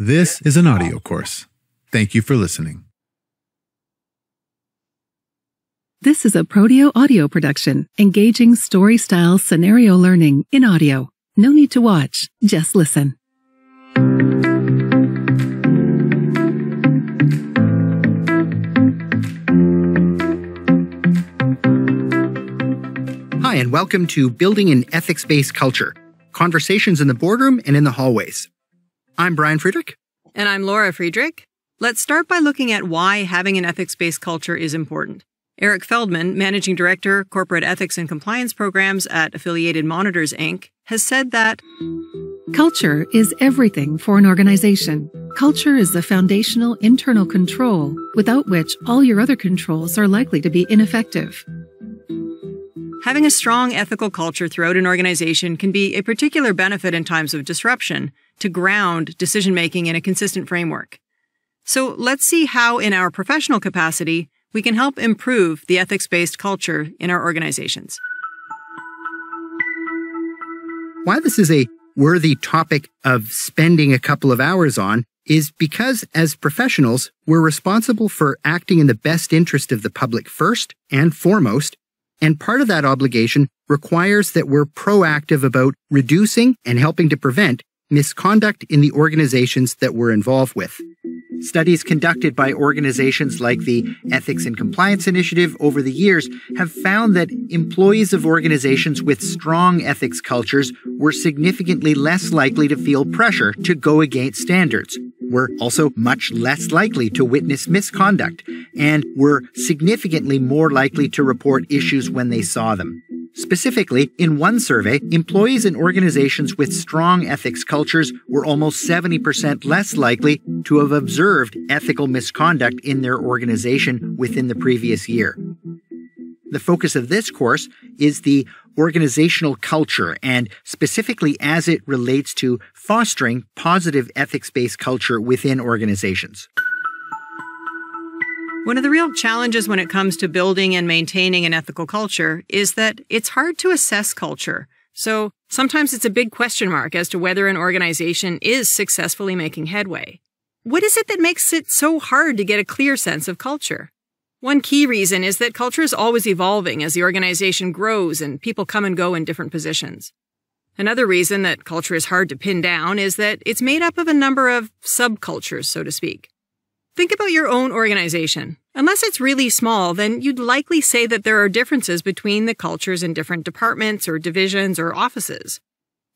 This is an audio course. Thank you for listening. This is a Prodeo audio production, engaging story-style scenario learning in audio. No need to watch, just listen. Hi, and welcome to Building an Ethics-Based Culture, conversations in the boardroom and in the hallways. I'm Brian Friedrich. And I'm Laura Friedrich. Let's start by looking at why having an ethics-based culture is important. Eric Feldman, Managing Director, Corporate Ethics and Compliance Programs at Affiliated Monitors, Inc., has said that Culture is everything for an organization. Culture is the foundational internal control, without which all your other controls are likely to be ineffective. having a strong ethical culture throughout an organization can be a particular benefit in times of disruption to ground decision-making in a consistent framework. So let's see how, in our professional capacity, we can help improve the ethics-based culture in our organizations. Why this is a worthy topic of spending a couple of hours on is because, as professionals, we're responsible for acting in the best interest of the public first and foremost, and part of that obligation requires that we're proactive about reducing and helping to prevent misconduct in the organizations that we're involved with. Studies conducted by organizations like the Ethics and Compliance Initiative over the years have found that employees of organizations with strong ethics cultures were significantly less likely to feel pressure to go against standards, were also much less likely to witness misconduct, and were significantly more likely to report issues when they saw them. Specifically, in one survey, employees in organizations with strong ethics cultures were almost 70% less likely to have observed ethical misconduct in their organization within the previous year. The focus of this course is the organizational culture, and specifically as it relates to fostering positive ethics-based culture within organizations. One of the real challenges when it comes to building and maintaining an ethical culture is that it's hard to assess culture. So sometimes it's a big question mark as to whether an organization is successfully making headway. What is it that makes it so hard to get a clear sense of culture? One key reason is that culture is always evolving as the organization grows and people come and go in different positions. Another reason that culture is hard to pin down is that it's made up of a number of subcultures, so to speak. Think about your own organization. Unless it's really small, then you'd likely say that there are differences between the cultures in different departments or divisions or offices.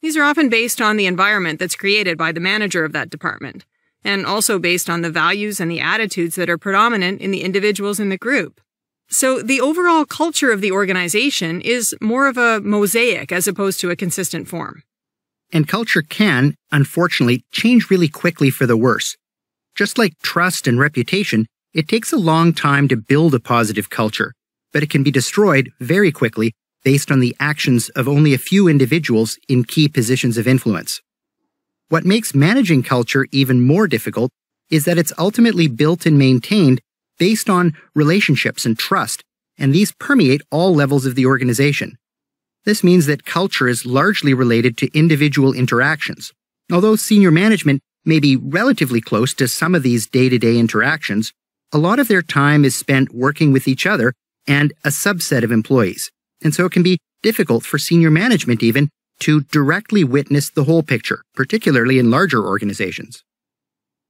These are often based on the environment that's created by the manager of that department, and also based on the values and the attitudes that are predominant in the individuals in the group. So the overall culture of the organization is more of a mosaic as opposed to a consistent form. And culture can, unfortunately, change really quickly for the worse. Just like trust and reputation, it takes a long time to build a positive culture, but it can be destroyed very quickly based on the actions of only a few individuals in key positions of influence. What makes managing culture even more difficult is that it's ultimately built and maintained based on relationships and trust, and these permeate all levels of the organization. This means that culture is largely related to individual interactions. Although senior management may be relatively close to some of these day-to-day interactions, a lot of their time is spent working with each other and a subset of employees. And so it can be difficult for senior management even to directly witness the whole picture, particularly in larger organizations.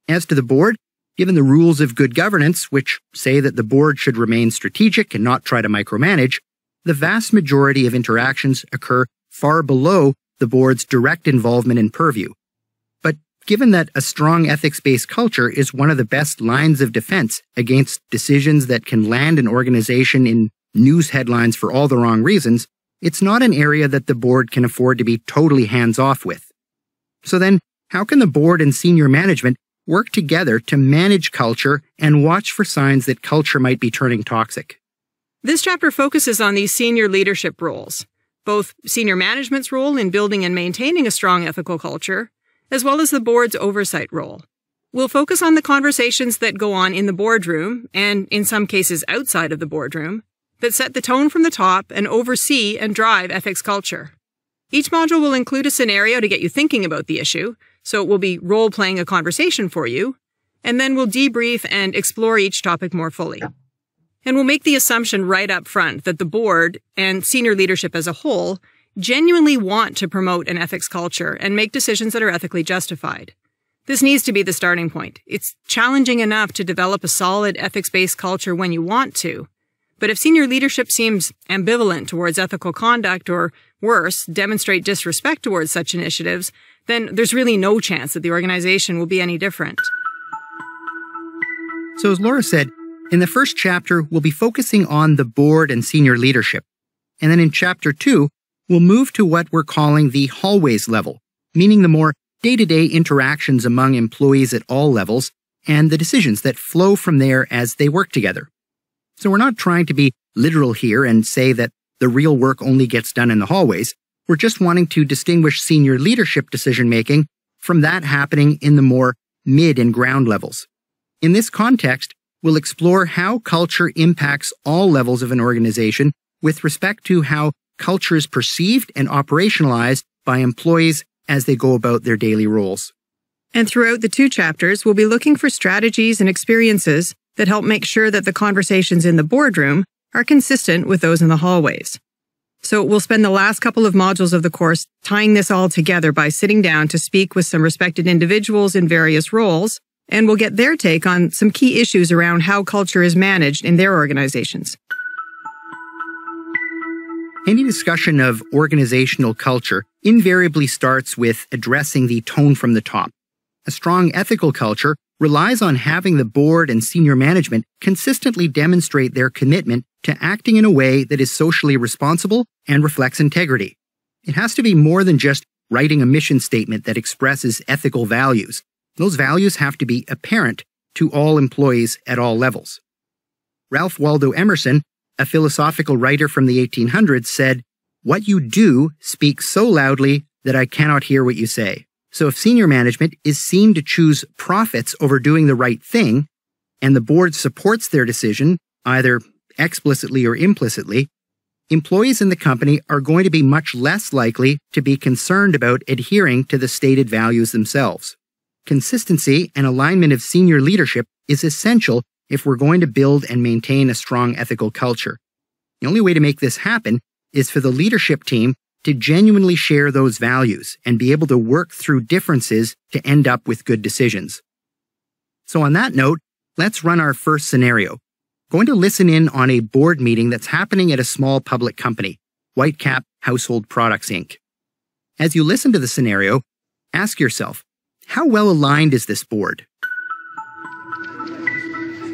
As to the board, given the rules of good governance, which say that the board should remain strategic and not try to micromanage, the vast majority of interactions occur far below the board's direct involvement and purview. Given that a strong ethics-based culture is one of the best lines of defense against decisions that can land an organization in news headlines for all the wrong reasons, it's not an area that the board can afford to be totally hands-off with. So then, how can the board and senior management work together to manage culture and watch for signs that culture might be turning toxic? This chapter focuses on these senior leadership roles, both senior management's role in building and maintaining a strong ethical culture, as well as the board's oversight role. We'll focus on the conversations that go on in the boardroom, and in some cases outside of the boardroom, that set the tone from the top and oversee and drive ethics culture. Each module will include a scenario to get you thinking about the issue, So we'll be role-playing a conversation for you, and then we'll debrief and explore each topic more fully. And we'll make the assumption right up front that the board and senior leadership as a whole genuinely want to promote an ethics culture and make decisions that are ethically justified. This needs to be the starting point. It's challenging enough to develop a solid ethics-based culture when you want to. But if senior leadership seems ambivalent towards ethical conduct or, worse, demonstrate disrespect towards such initiatives, then there's really no chance that the organization will be any different. So as Laura said, in the first chapter, we'll be focusing on the board and senior leadership. And then in chapter 2, we'll move to what we're calling the hallways level, meaning the more day-to-day interactions among employees at all levels and the decisions that flow from there as they work together. So we're not trying to be literal here and say that the real work only gets done in the hallways. We're just wanting to distinguish senior leadership decision-making from that happening in the more mid and ground levels. In this context, we'll explore how culture impacts all levels of an organization with respect to how culture is perceived and operationalized by employees as they go about their daily roles. And throughout the 2 chapters, we'll be looking for strategies and experiences that help make sure that the conversations in the boardroom are consistent with those in the hallways. So we'll spend the last couple of modules of the course tying this all together by sitting down to speak with some respected individuals in various roles, and we'll get their take on some key issues around how culture is managed in their organizations. Any discussion of organizational culture invariably starts with addressing the tone from the top. A strong ethical culture relies on having the board and senior management consistently demonstrate their commitment to acting in a way that is socially responsible and reflects integrity. It has to be more than just writing a mission statement that expresses ethical values. Those values have to be apparent to all employees at all levels. Ralph Waldo Emerson, a philosophical writer from the 1800s, said, "What you do speaks so loudly that I cannot hear what you say." So if senior management is seen to choose profits over doing the right thing, and the board supports their decision, either explicitly or implicitly, employees in the company are going to be much less likely to be concerned about adhering to the stated values themselves. Consistency and alignment of senior leadership is essential if we're going to build and maintain a strong ethical culture. The only way to make this happen is for the leadership team to genuinely share those values and be able to work through differences to end up with good decisions. So on that note, let's run our first scenario. Going to listen in on a board meeting that's happening at a small public company, Whitecap Household Products, Inc. As you listen to the scenario, ask yourself, how well aligned is this board?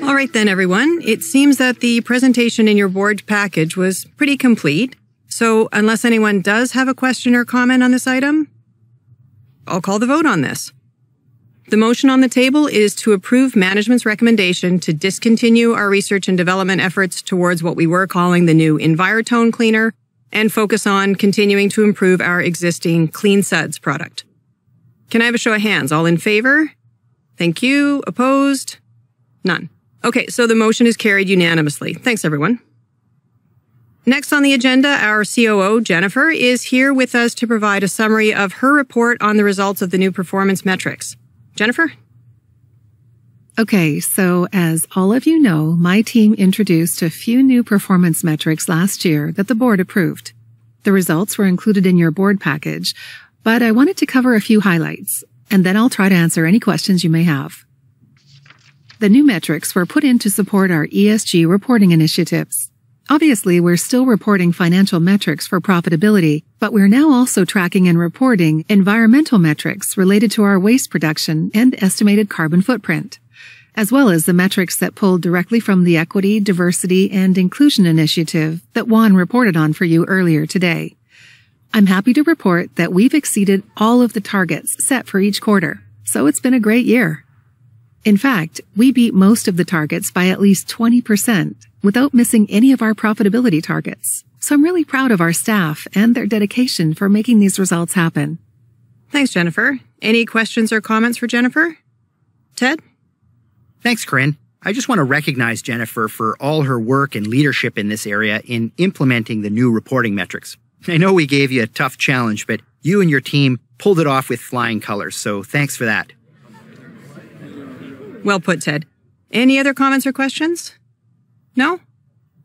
All right then, everyone. It seems that the presentation in your board package was pretty complete. So unless anyone does have a question or comment on this item, I'll call the vote on this. The motion on the table is to approve management's recommendation to discontinue our research and development efforts towards what we were calling the new Envirotone cleaner and focus on continuing to improve our existing Clean Suds product. Can I have a show of hands? All in favor? Thank you. Opposed? None. Okay, so the motion is carried unanimously. Thanks, everyone. Next on the agenda, our COO, Jennifer, is here with us to provide a summary of her report on the results of the new performance metrics. Jennifer? Okay, so as all of you know, my team introduced a few new performance metrics last year that the board approved. The results were included in your board package, but I wanted to cover a few highlights, and then I'll try to answer any questions you may have. The new metrics were put in to support our ESG reporting initiatives. Obviously, we're still reporting financial metrics for profitability, but we're now also tracking and reporting environmental metrics related to our waste production and estimated carbon footprint, as well as the metrics that pulled directly from the Equity, Diversity, and Inclusion Initiative that Juan reported on for you earlier today. I'm happy to report that we've exceeded all of the targets set for each quarter, so it's been a great year. In fact, we beat most of the targets by at least 20% without missing any of our profitability targets. So I'm really proud of our staff and their dedication for making these results happen. Thanks, Jennifer. Any questions or comments for Jennifer? Ted? Thanks, Corinne. I just want to recognize Jennifer for all her work and leadership in this area in implementing the new reporting metrics. I know we gave you a tough challenge, but you and your team pulled it off with flying colors, so thanks for that. Well put, Ted. Any other comments or questions? No?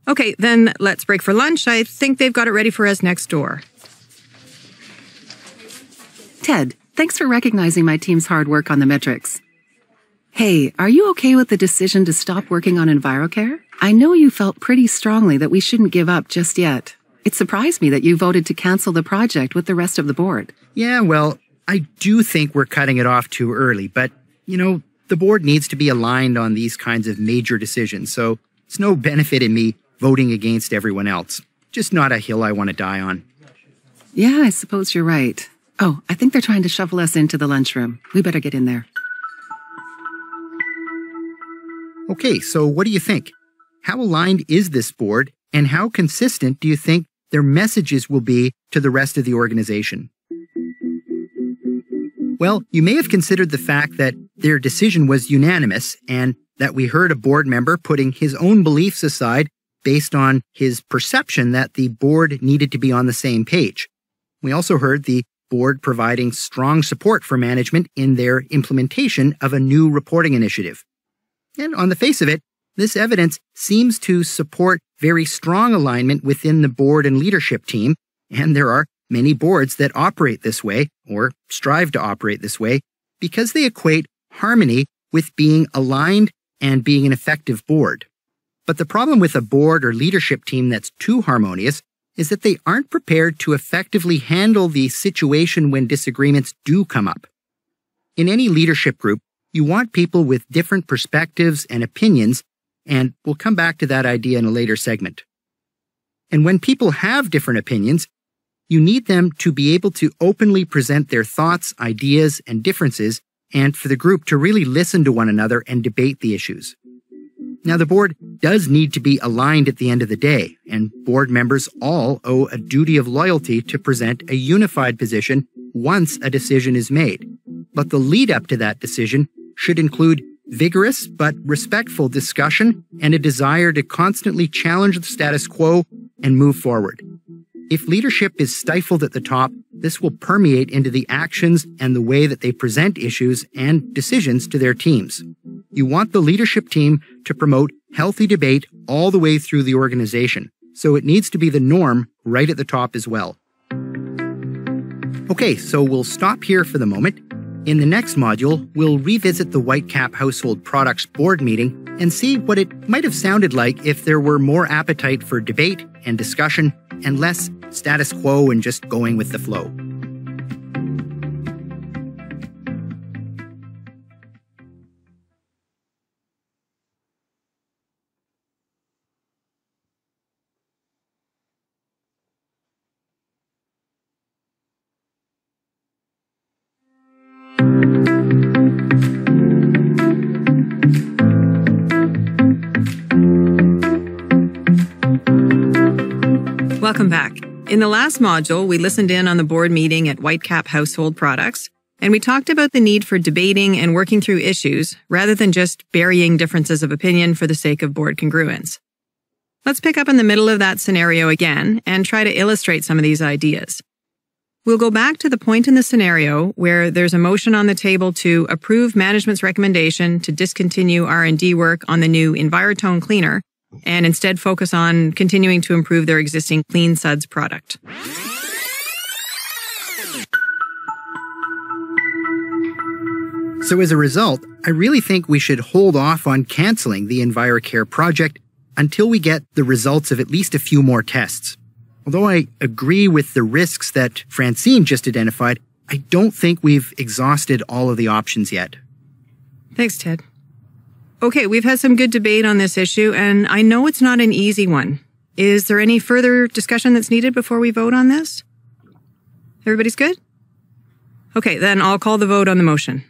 Okay, then let's break for lunch. I think they've got it ready for us next door. Ted, thanks for recognizing my team's hard work on the metrics. Hey, are you okay with the decision to stop working on EnviroCare? I know you felt pretty strongly that we shouldn't give up just yet. It surprised me that you voted to cancel the project with the rest of the board. Yeah, well, I do think we're cutting it off too early, but, the board needs to be aligned on these kinds of major decisions, so it's no benefit in me voting against everyone else. Just not a hill I want to die on. Yeah, I suppose you're right. Oh, I think they're trying to shuffle us into the lunchroom. We better get in there. Okay, so what do you think? How aligned is this board, and how consistent do you think their messages will be to the rest of the organization? Well, you may have considered the fact that their decision was unanimous and that we heard a board member putting his own beliefs aside based on his perception that the board needed to be on the same page. We also heard the board providing strong support for management in their implementation of a new reporting initiative. And on the face of it, this evidence seems to support very strong alignment within the board and leadership team, and there are many boards that operate this way, or strive to operate this way, because they equate harmony with being aligned and being an effective board. But the problem with a board or leadership team that's too harmonious is that they aren't prepared to effectively handle the situation when disagreements do come up. In any leadership group, you want people with different perspectives and opinions, and we'll come back to that idea in a later segment. And when people have different opinions, you need them to be able to openly present their thoughts, ideas, and differences, and for the group to really listen to one another and debate the issues. Now, the board does need to be aligned at the end of the day, and board members all owe a duty of loyalty to present a unified position once a decision is made. But the lead up to that decision should include vigorous but respectful discussion and a desire to constantly challenge the status quo and move forward. If leadership is stifled at the top, this will permeate into the actions and the way that they present issues and decisions to their teams. You want the leadership team to promote healthy debate all the way through the organization, so it needs to be the norm right at the top as well. Okay, so we'll stop here for the moment. In the next module, we'll revisit the Whitecap Household Products board meeting and see what it might have sounded like if there were more appetite for debate and discussion and less status quo and just going with the flow. Welcome back. In the last module, we listened in on the board meeting at Whitecap Household Products, and we talked about the need for debating and working through issues rather than just burying differences of opinion for the sake of board congruence. Let's pick up in the middle of that scenario again and try to illustrate some of these ideas. We'll go back to the point in the scenario where there's a motion on the table to approve management's recommendation to discontinue R&D work on the new Envirotone cleaner and instead focus on continuing to improve their existing Clean Suds product. So as a result, I really think we should hold off on canceling the EnviroCare project until we get the results of at least a few more tests. Although I agree with the risks that Francine just identified, I don't think we've exhausted all of the options yet. Thanks, Ted. Okay, we've had some good debate on this issue, and I know it's not an easy one. Is there any further discussion that's needed before we vote on this? Everybody's good? Okay, then I'll call the vote on the motion.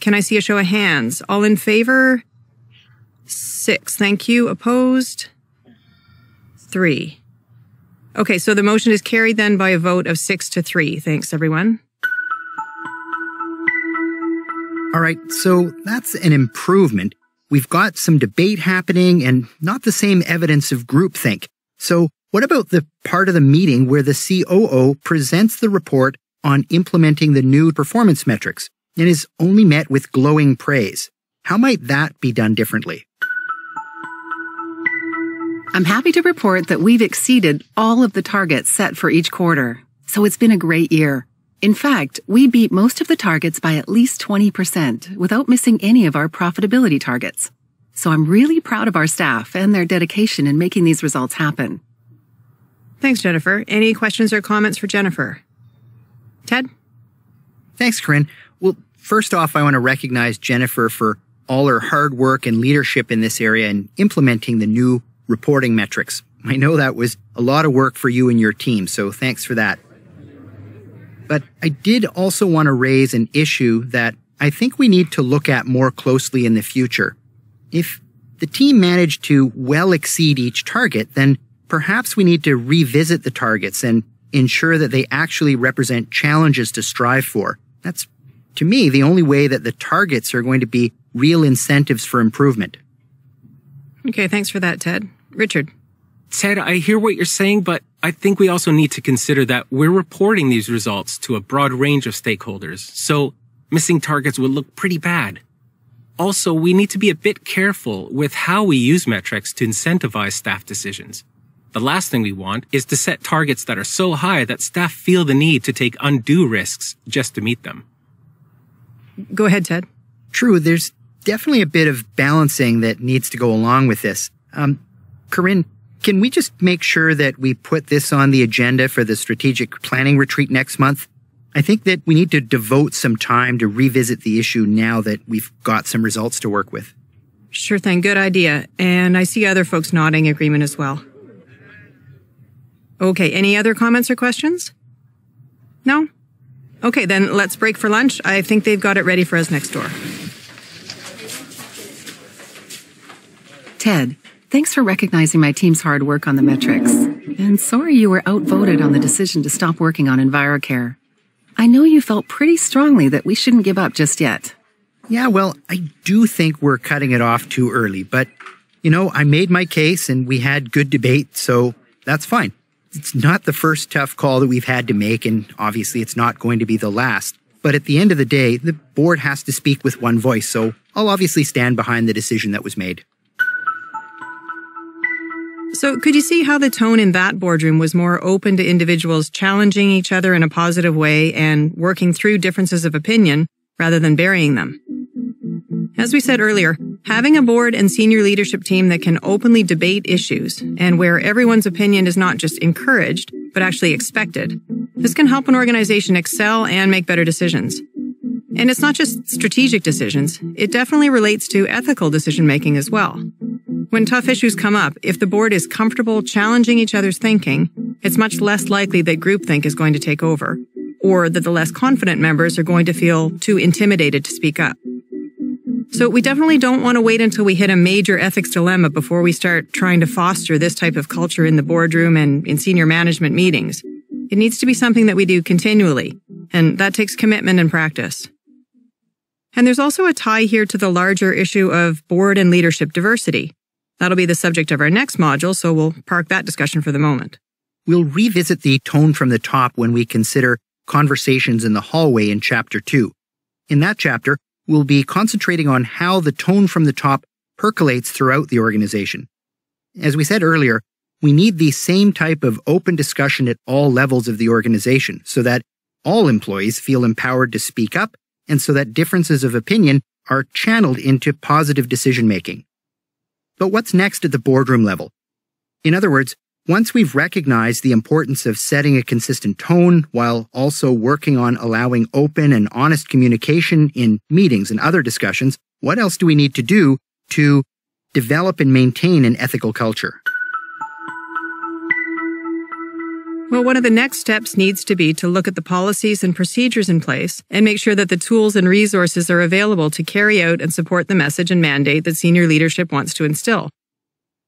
Can I see a show of hands? All in favor? 6. Thank you. Opposed? 3. Okay, so the motion is carried then by a vote of 6-3. Thanks, everyone. All right, so that's an improvement. We've got some debate happening and not the same evidence of groupthink. So what about the part of the meeting where the COO presents the report on implementing the new performance metrics and is only met with glowing praise. How might that be done differently? I'm happy to report that we've exceeded all of the targets set for each quarter. So it's been a great year. In fact, we beat most of the targets by at least 20% without missing any of our profitability targets. So I'm really proud of our staff and their dedication in making these results happen. Thanks, Jennifer. Any questions or comments for Jennifer? Ted? Thanks, Corinne. Well, first off, I want to recognize Jennifer for all her hard work and leadership in this area and implementing the new reporting metrics. I know that was a lot of work for you and your team, so thanks for that. But I did also want to raise an issue that I think we need to look at more closely in the future. If the team managed to well exceed each target, then perhaps we need to revisit the targets and ensure that they actually represent challenges to strive for. That's, to me, the only way that the targets are going to be real incentives for improvement. Okay, thanks for that, Ted. Richard? Ted, I hear what you're saying, but I think we also need to consider that we're reporting these results to a broad range of stakeholders, so missing targets would look pretty bad. Also, we need to be a bit careful with how we use metrics to incentivize staff decisions. The last thing we want is to set targets that are so high that staff feel the need to take undue risks just to meet them. Go ahead, Ted. True, there's definitely a bit of balancing that needs to go along with this. Corinne, can we just make sure that we put this on the agenda for the strategic planning retreat next month? I think that we need to devote some time to revisit the issue now that we've got some results to work with. Sure thing, good idea. And I see other folks nodding agreement as well. Okay, any other comments or questions? No? Okay, then let's break for lunch. I think they've got it ready for us next door. Ted, thanks for recognizing my team's hard work on the metrics. And sorry you were outvoted on the decision to stop working on EnviroCare. I know you felt pretty strongly that we shouldn't give up just yet. Yeah, well, I do think we're cutting it off too early, but, I made my case and we had good debate, so that's fine. It's not the first tough call that we've had to make, and obviously it's not going to be the last. But at the end of the day, the board has to speak with one voice, so I'll obviously stand behind the decision that was made. So could you see how the tone in that boardroom was more open to individuals challenging each other in a positive way and working through differences of opinion rather than burying them? As we said earlier, having a board and senior leadership team that can openly debate issues and where everyone's opinion is not just encouraged, but actually expected, this can help an organization excel and make better decisions. And it's not just strategic decisions, it definitely relates to ethical decision-making as well. When tough issues come up, if the board is comfortable challenging each other's thinking, it's much less likely that groupthink is going to take over, or that the less confident members are going to feel too intimidated to speak up. So we definitely don't want to wait until we hit a major ethics dilemma before we start trying to foster this type of culture in the boardroom and in senior management meetings. It needs to be something that we do continually, and that takes commitment and practice. And there's also a tie here to the larger issue of board and leadership diversity. That'll be the subject of our next module, so we'll park that discussion for the moment. We'll revisit the tone from the top when we consider conversations in the hallway in Chapter 2. In that chapter, we'll be concentrating on how the tone from the top percolates throughout the organization. As we said earlier, we need the same type of open discussion at all levels of the organization so that all employees feel empowered to speak up and so that differences of opinion are channeled into positive decision-making. But what's next at the boardroom level? In other words, once we've recognized the importance of setting a consistent tone while also working on allowing open and honest communication in meetings and other discussions, what else do we need to do to develop and maintain an ethical culture? Well, one of the next steps needs to be to look at the policies and procedures in place and make sure that the tools and resources are available to carry out and support the message and mandate that senior leadership wants to instill.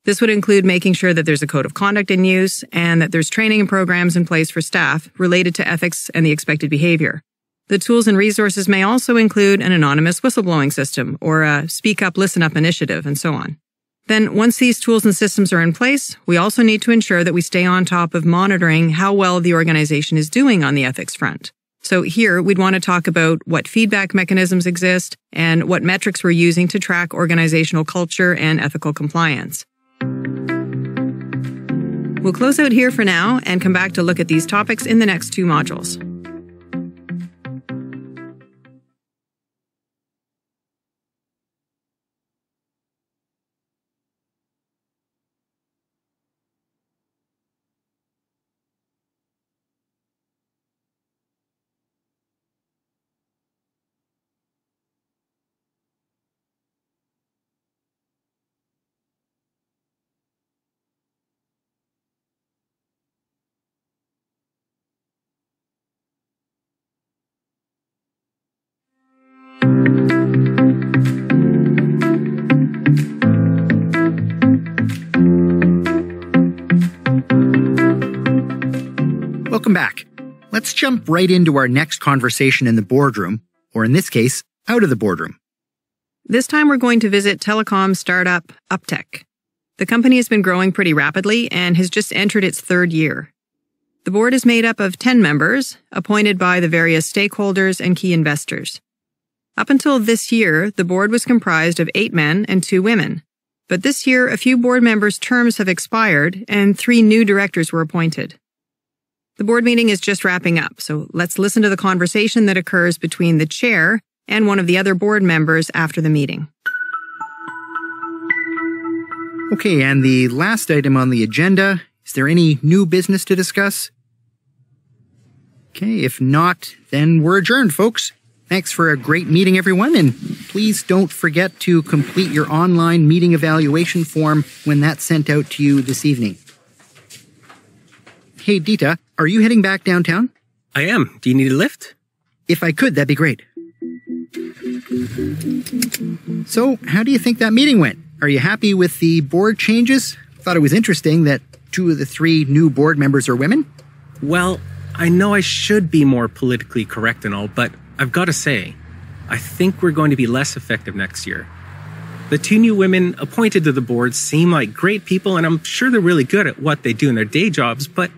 This would include making sure that there's a code of conduct in use and that there's training and programs in place for staff related to ethics and the expected behavior. The tools and resources may also include an anonymous whistleblowing system or a Speak Up, Listen Up initiative and so on. Then, once these tools and systems are in place, we also need to ensure that we stay on top of monitoring how well the organization is doing on the ethics front. So here we'd want to talk about what feedback mechanisms exist and what metrics we're using to track organizational culture and ethical compliance. We'll close out here for now and come back to look at these topics in the next 2 modules. Welcome back. Let's jump right into our next conversation in the boardroom, or in this case, out of the boardroom. This time we're going to visit telecom startup Uptech. The company has been growing pretty rapidly and has just entered its 3rd year. The board is made up of 10 members, appointed by the various stakeholders and key investors. Up until this year, the board was comprised of 8 men and 2 women. But this year, a few board members' terms have expired and 3 new directors were appointed. The board meeting is just wrapping up, so let's listen to the conversation that occurs between the chair and one of the other board members after the meeting. Okay, and the last item on the agenda, is there any new business to discuss? Okay, if not, then we're adjourned, folks. Thanks for a great meeting, everyone, and please don't forget to complete your online meeting evaluation form when that's sent out to you this evening. Hey, Dita, are you heading back downtown? I am. Do you need a lift? If I could, that'd be great. So, how do you think that meeting went? Are you happy with the board changes? Thought it was interesting that 2 of the 3 new board members are women. Well, I know I should be more politically correct and all, but I've got to say, I think we're going to be less effective next year. The 2 new women appointed to the board seem like great people, and I'm sure they're really good at what they do in their day jobs, but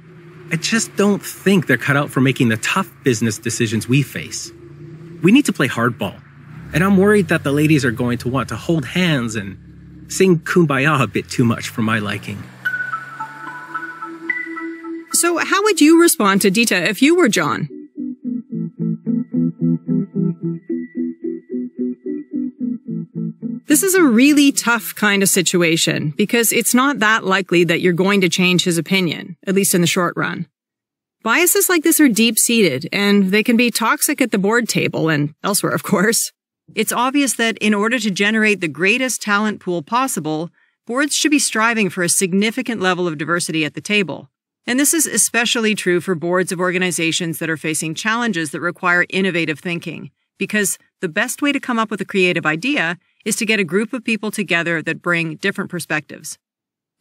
I just don't think they're cut out for making the tough business decisions we face. We need to play hardball, and I'm worried that the ladies are going to want to hold hands and sing Kumbaya a bit too much for my liking. So how would you respond to Dita if you were John? This is a really tough kind of situation because it's not that likely that you're going to change his opinion, at least in the short run. Biases like this are deep-seated, and they can be toxic at the board table and elsewhere, of course. It's obvious that in order to generate the greatest talent pool possible, boards should be striving for a significant level of diversity at the table. And this is especially true for boards of organizations that are facing challenges that require innovative thinking, because the best way to come up with a creative idea is to get a group of people together that bring different perspectives.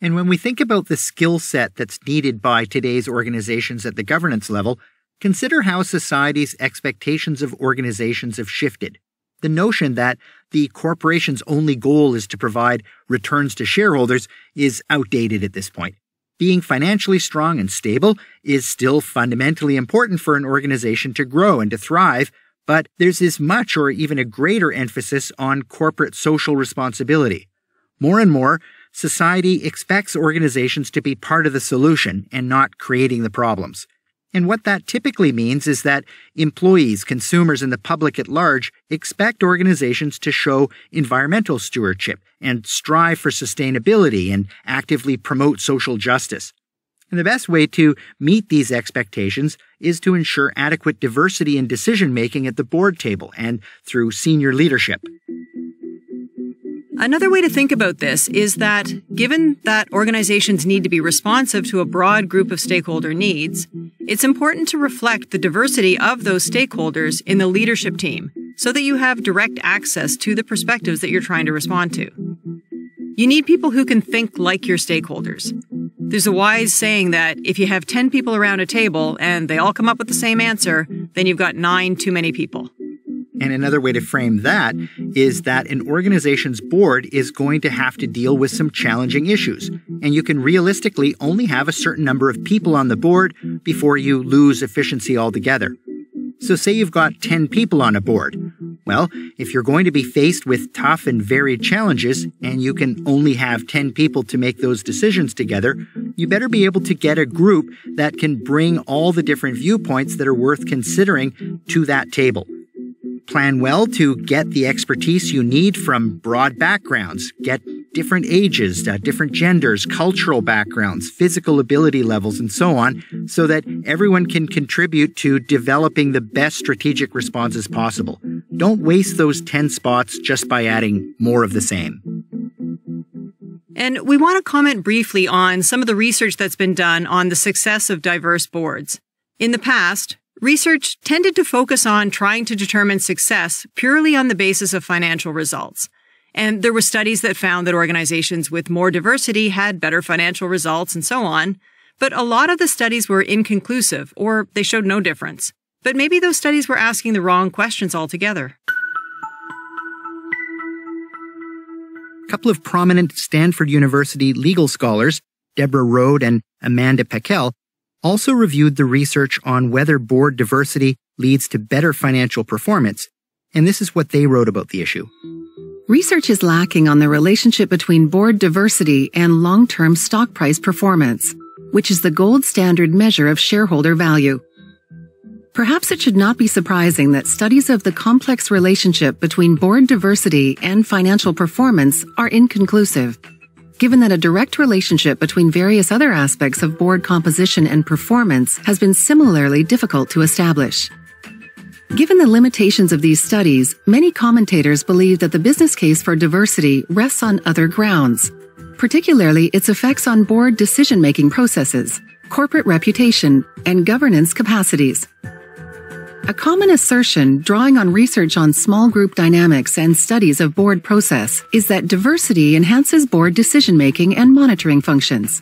And when we think about the skill set that's needed by today's organizations at the governance level, consider how society's expectations of organizations have shifted. The notion that the corporation's only goal is to provide returns to shareholders is outdated at this point. Being financially strong and stable is still fundamentally important for an organization to grow and to thrive, but there's as much or even a greater emphasis on corporate social responsibility. More and more, society expects organizations to be part of the solution and not creating the problems. And what that typically means is that employees, consumers, and the public at large expect organizations to show environmental stewardship and strive for sustainability and actively promote social justice. And the best way to meet these expectations is to ensure adequate diversity in decision-making at the board table and through senior leadership. Another way to think about this is that, given that organizations need to be responsive to a broad group of stakeholder needs, it's important to reflect the diversity of those stakeholders in the leadership team so that you have direct access to the perspectives that you're trying to respond to. You need people who can think like your stakeholders. There's a wise saying that if you have 10 people around a table and they all come up with the same answer, then you've got 9 too many people. And another way to frame that is that an organization's board is going to have to deal with some challenging issues, and you can realistically only have a certain number of people on the board before you lose efficiency altogether. So say you've got 10 people on a board. Well, if you're going to be faced with tough and varied challenges, and you can only have 10 people to make those decisions together, you better be able to get a group that can bring all the different viewpoints that are worth considering to that table. Plan well to get the expertise you need from broad backgrounds, get different ages, different genders, cultural backgrounds, physical ability levels, and so on, so that everyone can contribute to developing the best strategic responses possible. Don't waste those 10 spots just by adding more of the same. And we want to comment briefly on some of the research that's been done on the success of diverse boards. In the past, research tended to focus on trying to determine success purely on the basis of financial results. And there were studies that found that organizations with more diversity had better financial results and so on. But a lot of the studies were inconclusive, or they showed no difference. But maybe those studies were asking the wrong questions altogether. A couple of prominent Stanford University legal scholars, Deborah Rode and Amanda Peckel, also reviewed the research on whether board diversity leads to better financial performance. And this is what they wrote about the issue. Research is lacking on the relationship between board diversity and long-term stock price performance, which is the gold standard measure of shareholder value. Perhaps it should not be surprising that studies of the complex relationship between board diversity and financial performance are inconclusive, given that a direct relationship between various other aspects of board composition and performance has been similarly difficult to establish. Given the limitations of these studies, many commentators believe that the business case for diversity rests on other grounds, particularly its effects on board decision-making processes, corporate reputation, and governance capacities. A common assertion drawing on research on small group dynamics and studies of board process is that diversity enhances board decision-making and monitoring functions.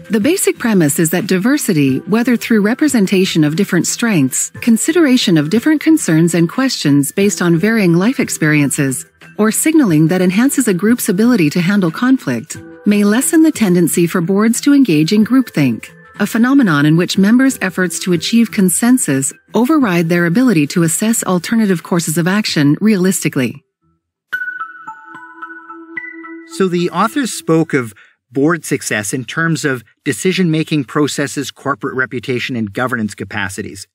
The basic premise is that diversity, whether through representation of different strengths, consideration of different concerns and questions based on varying life experiences, or signaling that enhances a group's ability to handle conflict, may lessen the tendency for boards to engage in groupthink, a phenomenon in which members' efforts to achieve consensus override their ability to assess alternative courses of action realistically. So the authors spoke of board success in terms of decision-making processes, corporate reputation, and governance capacities.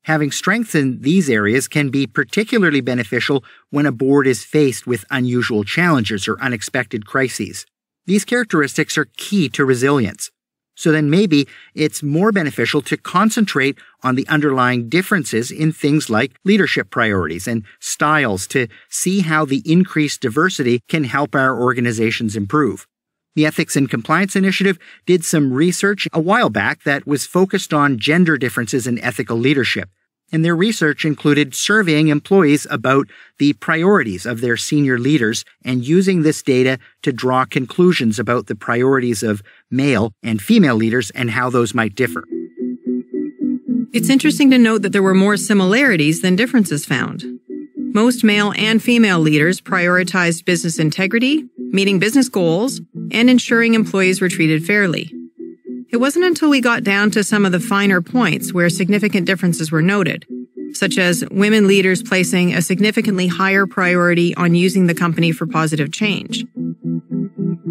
Having strengths in these areas can be particularly beneficial when a board is faced with unusual challenges or unexpected crises. These characteristics are key to resilience. So then maybe it's more beneficial to concentrate on the underlying differences in things like leadership priorities and styles to see how the increased diversity can help our organizations improve. The Ethics and Compliance Initiative did some research a while back that was focused on gender differences in ethical leadership. And their research included surveying employees about the priorities of their senior leaders and using this data to draw conclusions about the priorities of male and female leaders and how those might differ. It's interesting to note that there were more similarities than differences found. Most male and female leaders prioritized business integrity, meeting business goals, and ensuring employees were treated fairly. It wasn't until we got down to some of the finer points where significant differences were noted, such as women leaders placing a significantly higher priority on using the company for positive change.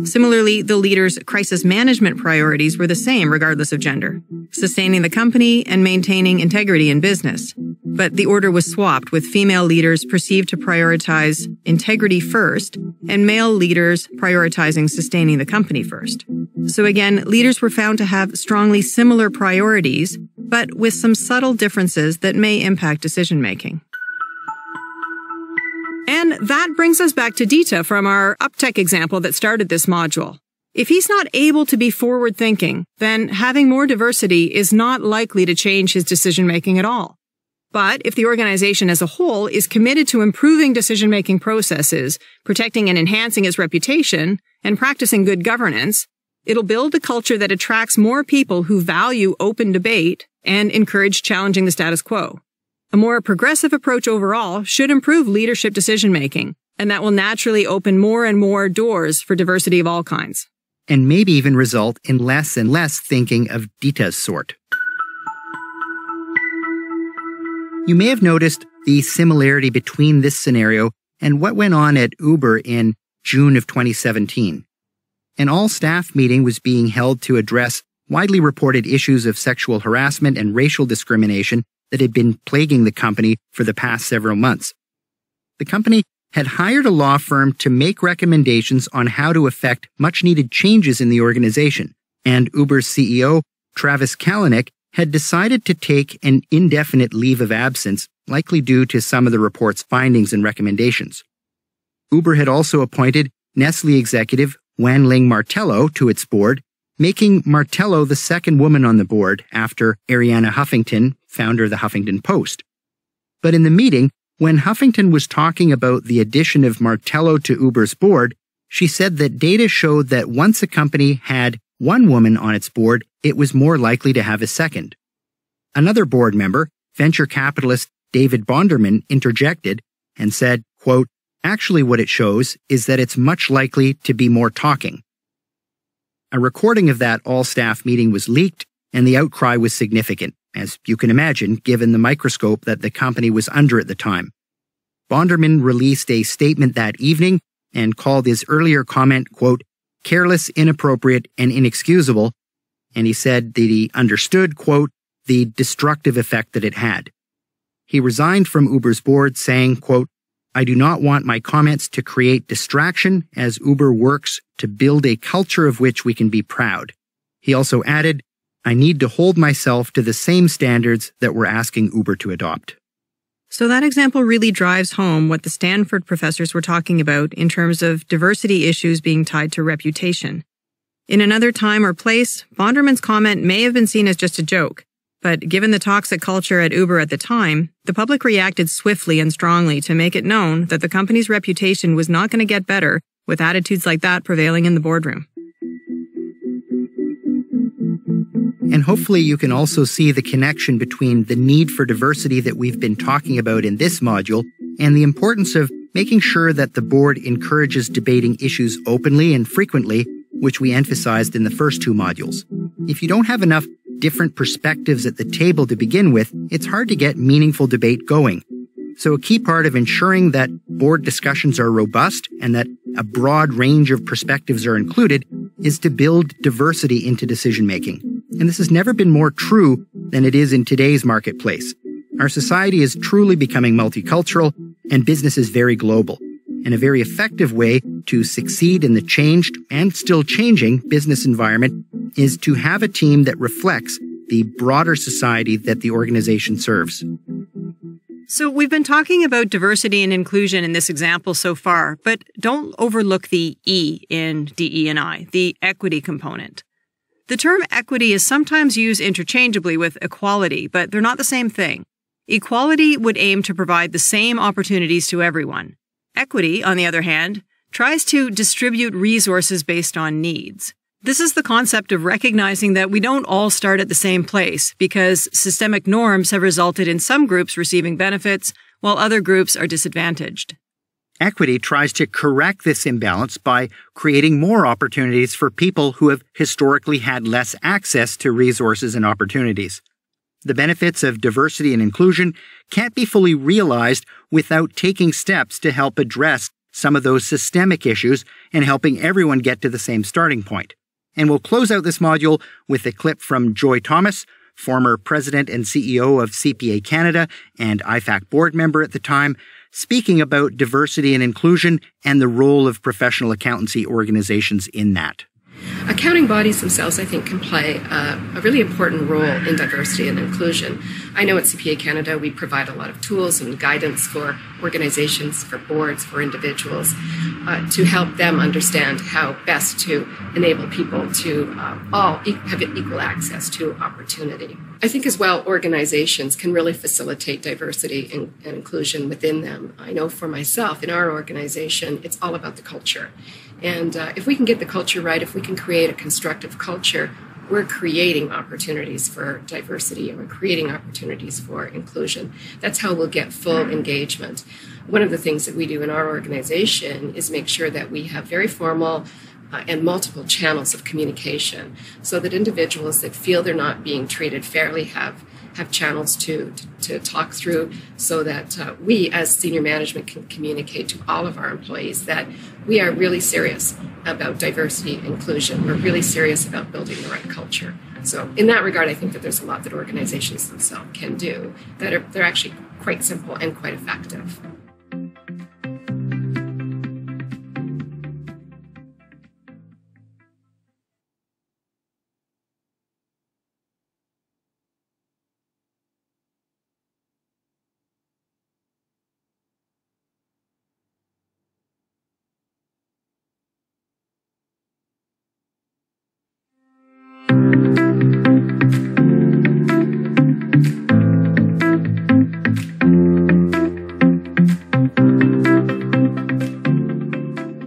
Similarly, the leaders' crisis management priorities were the same regardless of gender, sustaining the company and maintaining integrity in business. But the order was swapped, with female leaders perceived to prioritize integrity first and male leaders prioritizing sustaining the company first. So again, leaders were found to have strongly similar priorities, but with some subtle differences that may impact decision-making. And that brings us back to Dita from our UpTech example that started this module. If he's not able to be forward-thinking, then having more diversity is not likely to change his decision-making at all. But if the organization as a whole is committed to improving decision-making processes, protecting and enhancing its reputation, and practicing good governance, it'll build a culture that attracts more people who value open debate and encourage challenging the status quo. A more progressive approach overall should improve leadership decision-making, and that will naturally open more and more doors for diversity of all kinds. And maybe even result in less and less thinking of Dita's sort. You may have noticed the similarity between this scenario and what went on at Uber in June of 2017. An all-staff meeting was being held to address widely reported issues of sexual harassment and racial discrimination that had been plaguing the company for the past several months. The company had hired a law firm to make recommendations on how to effect much-needed changes in the organization, and Uber's CEO, Travis Kalanick, had decided to take an indefinite leave of absence, likely due to some of the report's findings and recommendations. Uber had also appointed Nestle executive Wan Ling Martello to its board, making Martello the second woman on the board after Arianna Huffington, founder of the Huffington Post. But in the meeting, when Huffington was talking about the addition of Martello to Uber's board, she said that data showed that once a company had one woman on its board, it was more likely to have a second. Another board member, venture capitalist David Bonderman, interjected and said, quote, "Actually what it shows is that it's much likely to be more talking." A recording of that all-staff meeting was leaked, and the outcry was significant, as you can imagine, given the microscope that the company was under at the time. Bonderman released a statement that evening and called his earlier comment, quote, "careless, inappropriate, and inexcusable," and he said that he understood, quote, "the destructive effect that it had." He resigned from Uber's board saying, quote, "I do not want my comments to create distraction as Uber works to build a culture of which we can be proud." He also added, "I need to hold myself to the same standards that we're asking Uber to adopt." So that example really drives home what the Stanford professors were talking about in terms of diversity issues being tied to reputation. In another time or place, Bonderman's comment may have been seen as just a joke, but given the toxic culture at Uber at the time, the public reacted swiftly and strongly to make it known that the company's reputation was not going to get better with attitudes like that prevailing in the boardroom. And hopefully you can also see the connection between the need for diversity that we've been talking about in this module and the importance of making sure that the board encourages debating issues openly and frequently, which we emphasized in the first two modules. If you don't have enough different perspectives at the table to begin with, it's hard to get meaningful debate going. So a key part of ensuring that board discussions are robust and that a broad range of perspectives are included is to build diversity into decision-making. And this has never been more true than it is in today's marketplace. Our society is truly becoming multicultural and business is very global. And a very effective way to succeed in the changed and still changing business environment is to have a team that reflects the broader society that the organization serves. So we've been talking about diversity and inclusion in this example so far, but don't overlook the E in DE&I, the equity component. The term equity is sometimes used interchangeably with equality, but they're not the same thing. Equality would aim to provide the same opportunities to everyone. Equity, on the other hand, tries to distribute resources based on needs. This is the concept of recognizing that we don't all start at the same place because systemic norms have resulted in some groups receiving benefits while other groups are disadvantaged. Equity tries to correct this imbalance by creating more opportunities for people who have historically had less access to resources and opportunities. The benefits of diversity and inclusion can't be fully realized without taking steps to help address some of those systemic issues and helping everyone get to the same starting point. And we'll close out this module with a clip from Joy Thomas, former president and CEO of CPA Canada and IFAC board member at the time, speaking about diversity and inclusion and the role of professional accountancy organizations in that. Accounting bodies themselves, I think, can play a really important role in diversity and inclusion. I know at CPA Canada we provide a lot of tools and guidance for organizations, for boards, for individuals, to help them understand how best to enable people to all have equal access to opportunity. I think as well organizations can really facilitate diversity and inclusion within them. I know for myself, in our organization, it's all about the culture. And if we can get the culture right, if we can create a constructive culture, we're creating opportunities for diversity and we're creating opportunities for inclusion. That's how we'll get full engagement. One of the things that we do in our organization is make sure that we have very formal and multiple channels of communication so that individuals that feel they're not being treated fairly have have channels to talk through so that we as senior management can communicate to all of our employees that we are really serious about diversity and inclusion. We're really serious about building the right culture. So in that regard, I think that there's a lot that organizations themselves can do that they're actually quite simple and quite effective.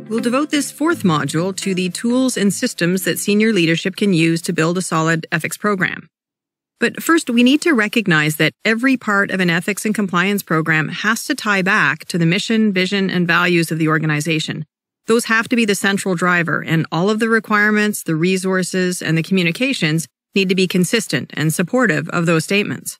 We'll devote this fourth module to the tools and systems that senior leadership can use to build a solid ethics program. But first, we need to recognize that every part of an ethics and compliance program has to tie back to the mission, vision, and values of the organization. Those have to be the central driver, and all of the requirements, the resources, and the communications need to be consistent and supportive of those statements.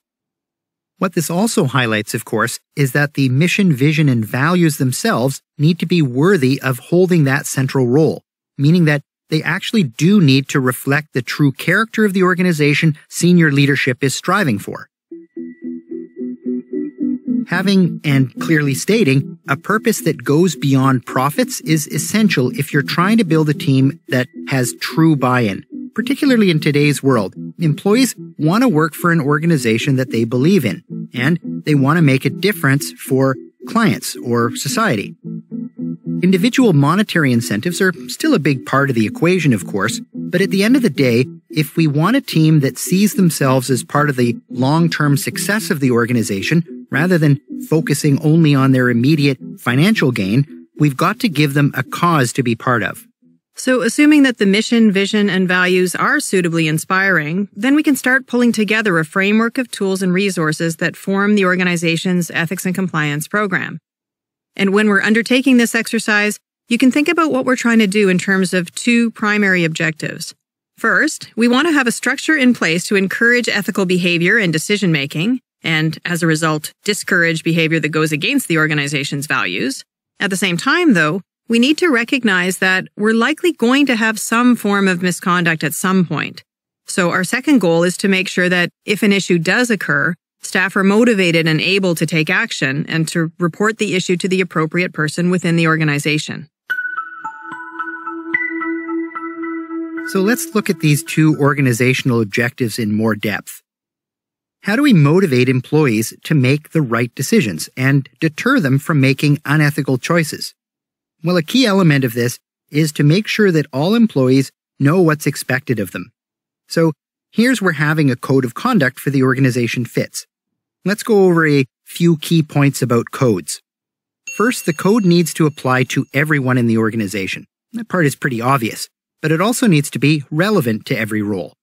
What this also highlights, of course, is that the mission, vision, and values themselves need to be worthy of holding that central role, meaning that they actually do need to reflect the true character of the organization senior leadership is striving for. Having and clearly stating a purpose that goes beyond profits is essential if you're trying to build a team that has true buy-in. Particularly in today's world, employees want to work for an organization that they believe in, and they want to make a difference for clients or society. Individual monetary incentives are still a big part of the equation, of course, but at the end of the day, if we want a team that sees themselves as part of the long-term success of the organization, rather than focusing only on their immediate financial gain, we've got to give them a cause to be part of. So assuming that the mission, vision, and values are suitably inspiring, then we can start pulling together a framework of tools and resources that form the organization's ethics and compliance program. And when we're undertaking this exercise, you can think about what we're trying to do in terms of two primary objectives. First, we want to have a structure in place to encourage ethical behavior and decision-making, and as a result, discourage behavior that goes against the organization's values. At the same time, though, we need to recognize that we're likely going to have some form of misconduct at some point. So our second goal is to make sure that if an issue does occur, staff are motivated and able to take action and to report the issue to the appropriate person within the organization. So let's look at these two organizational objectives in more depth. How do we motivate employees to make the right decisions and deter them from making unethical choices? Well, a key element of this is to make sure that all employees know what's expected of them. So here's where having a code of conduct for the organization fits. Let's go over a few key points about codes. First, the code needs to apply to everyone in the organization. That part is pretty obvious, but it also needs to be relevant to every role.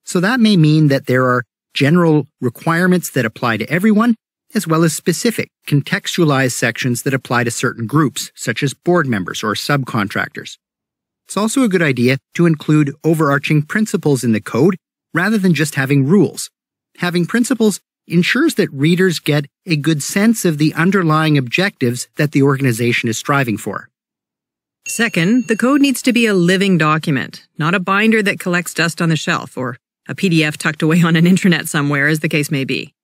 So that may mean that there are general requirements that apply to everyone, as well as specific, contextualized sections that apply to certain groups, such as board members or subcontractors. It's also a good idea to include overarching principles in the code rather than just having rules. Having principles ensures that readers get a good sense of the underlying objectives that the organization is striving for. Second, the code needs to be a living document, not a binder that collects dust on the shelf or a PDF tucked away on an intranet somewhere, as the case may be.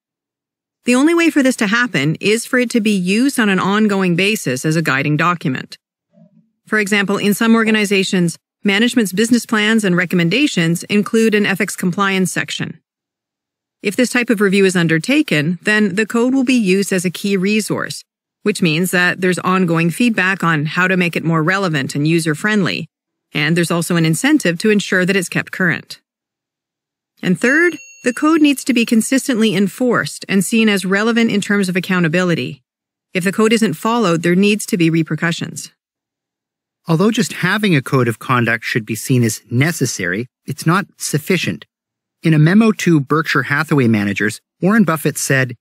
The only way for this to happen is for it to be used on an ongoing basis as a guiding document. For example, in some organizations, management's business plans and recommendations include an ethics compliance section. If this type of review is undertaken, then the code will be used as a key resource, which means that there's ongoing feedback on how to make it more relevant and user-friendly, and there's also an incentive to ensure that it's kept current. And third, the code needs to be consistently enforced and seen as relevant in terms of accountability. If the code isn't followed, there needs to be repercussions. Although just having a code of conduct should be seen as necessary, it's not sufficient. In a memo to Berkshire Hathaway managers, Warren Buffett said,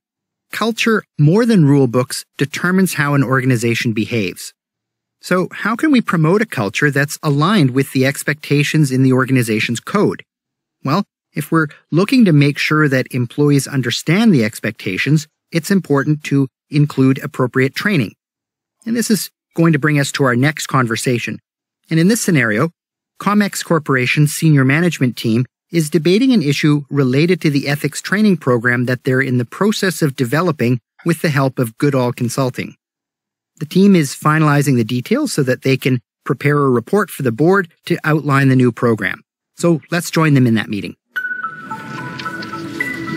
"Culture, more than rule books, determines how an organization behaves." So how can we promote a culture that's aligned with the expectations in the organization's code? Well, If we're looking to make sure that employees understand the expectations, it's important to include appropriate training. And this is going to bring us to our next conversation. And in this scenario, Comex Corporation's senior management team is debating an issue related to the ethics training program that they're in the process of developing with the help of Goodall Consulting. The team is finalizing the details so that they can prepare a report for the board to outline the new program. So let's join them in that meeting.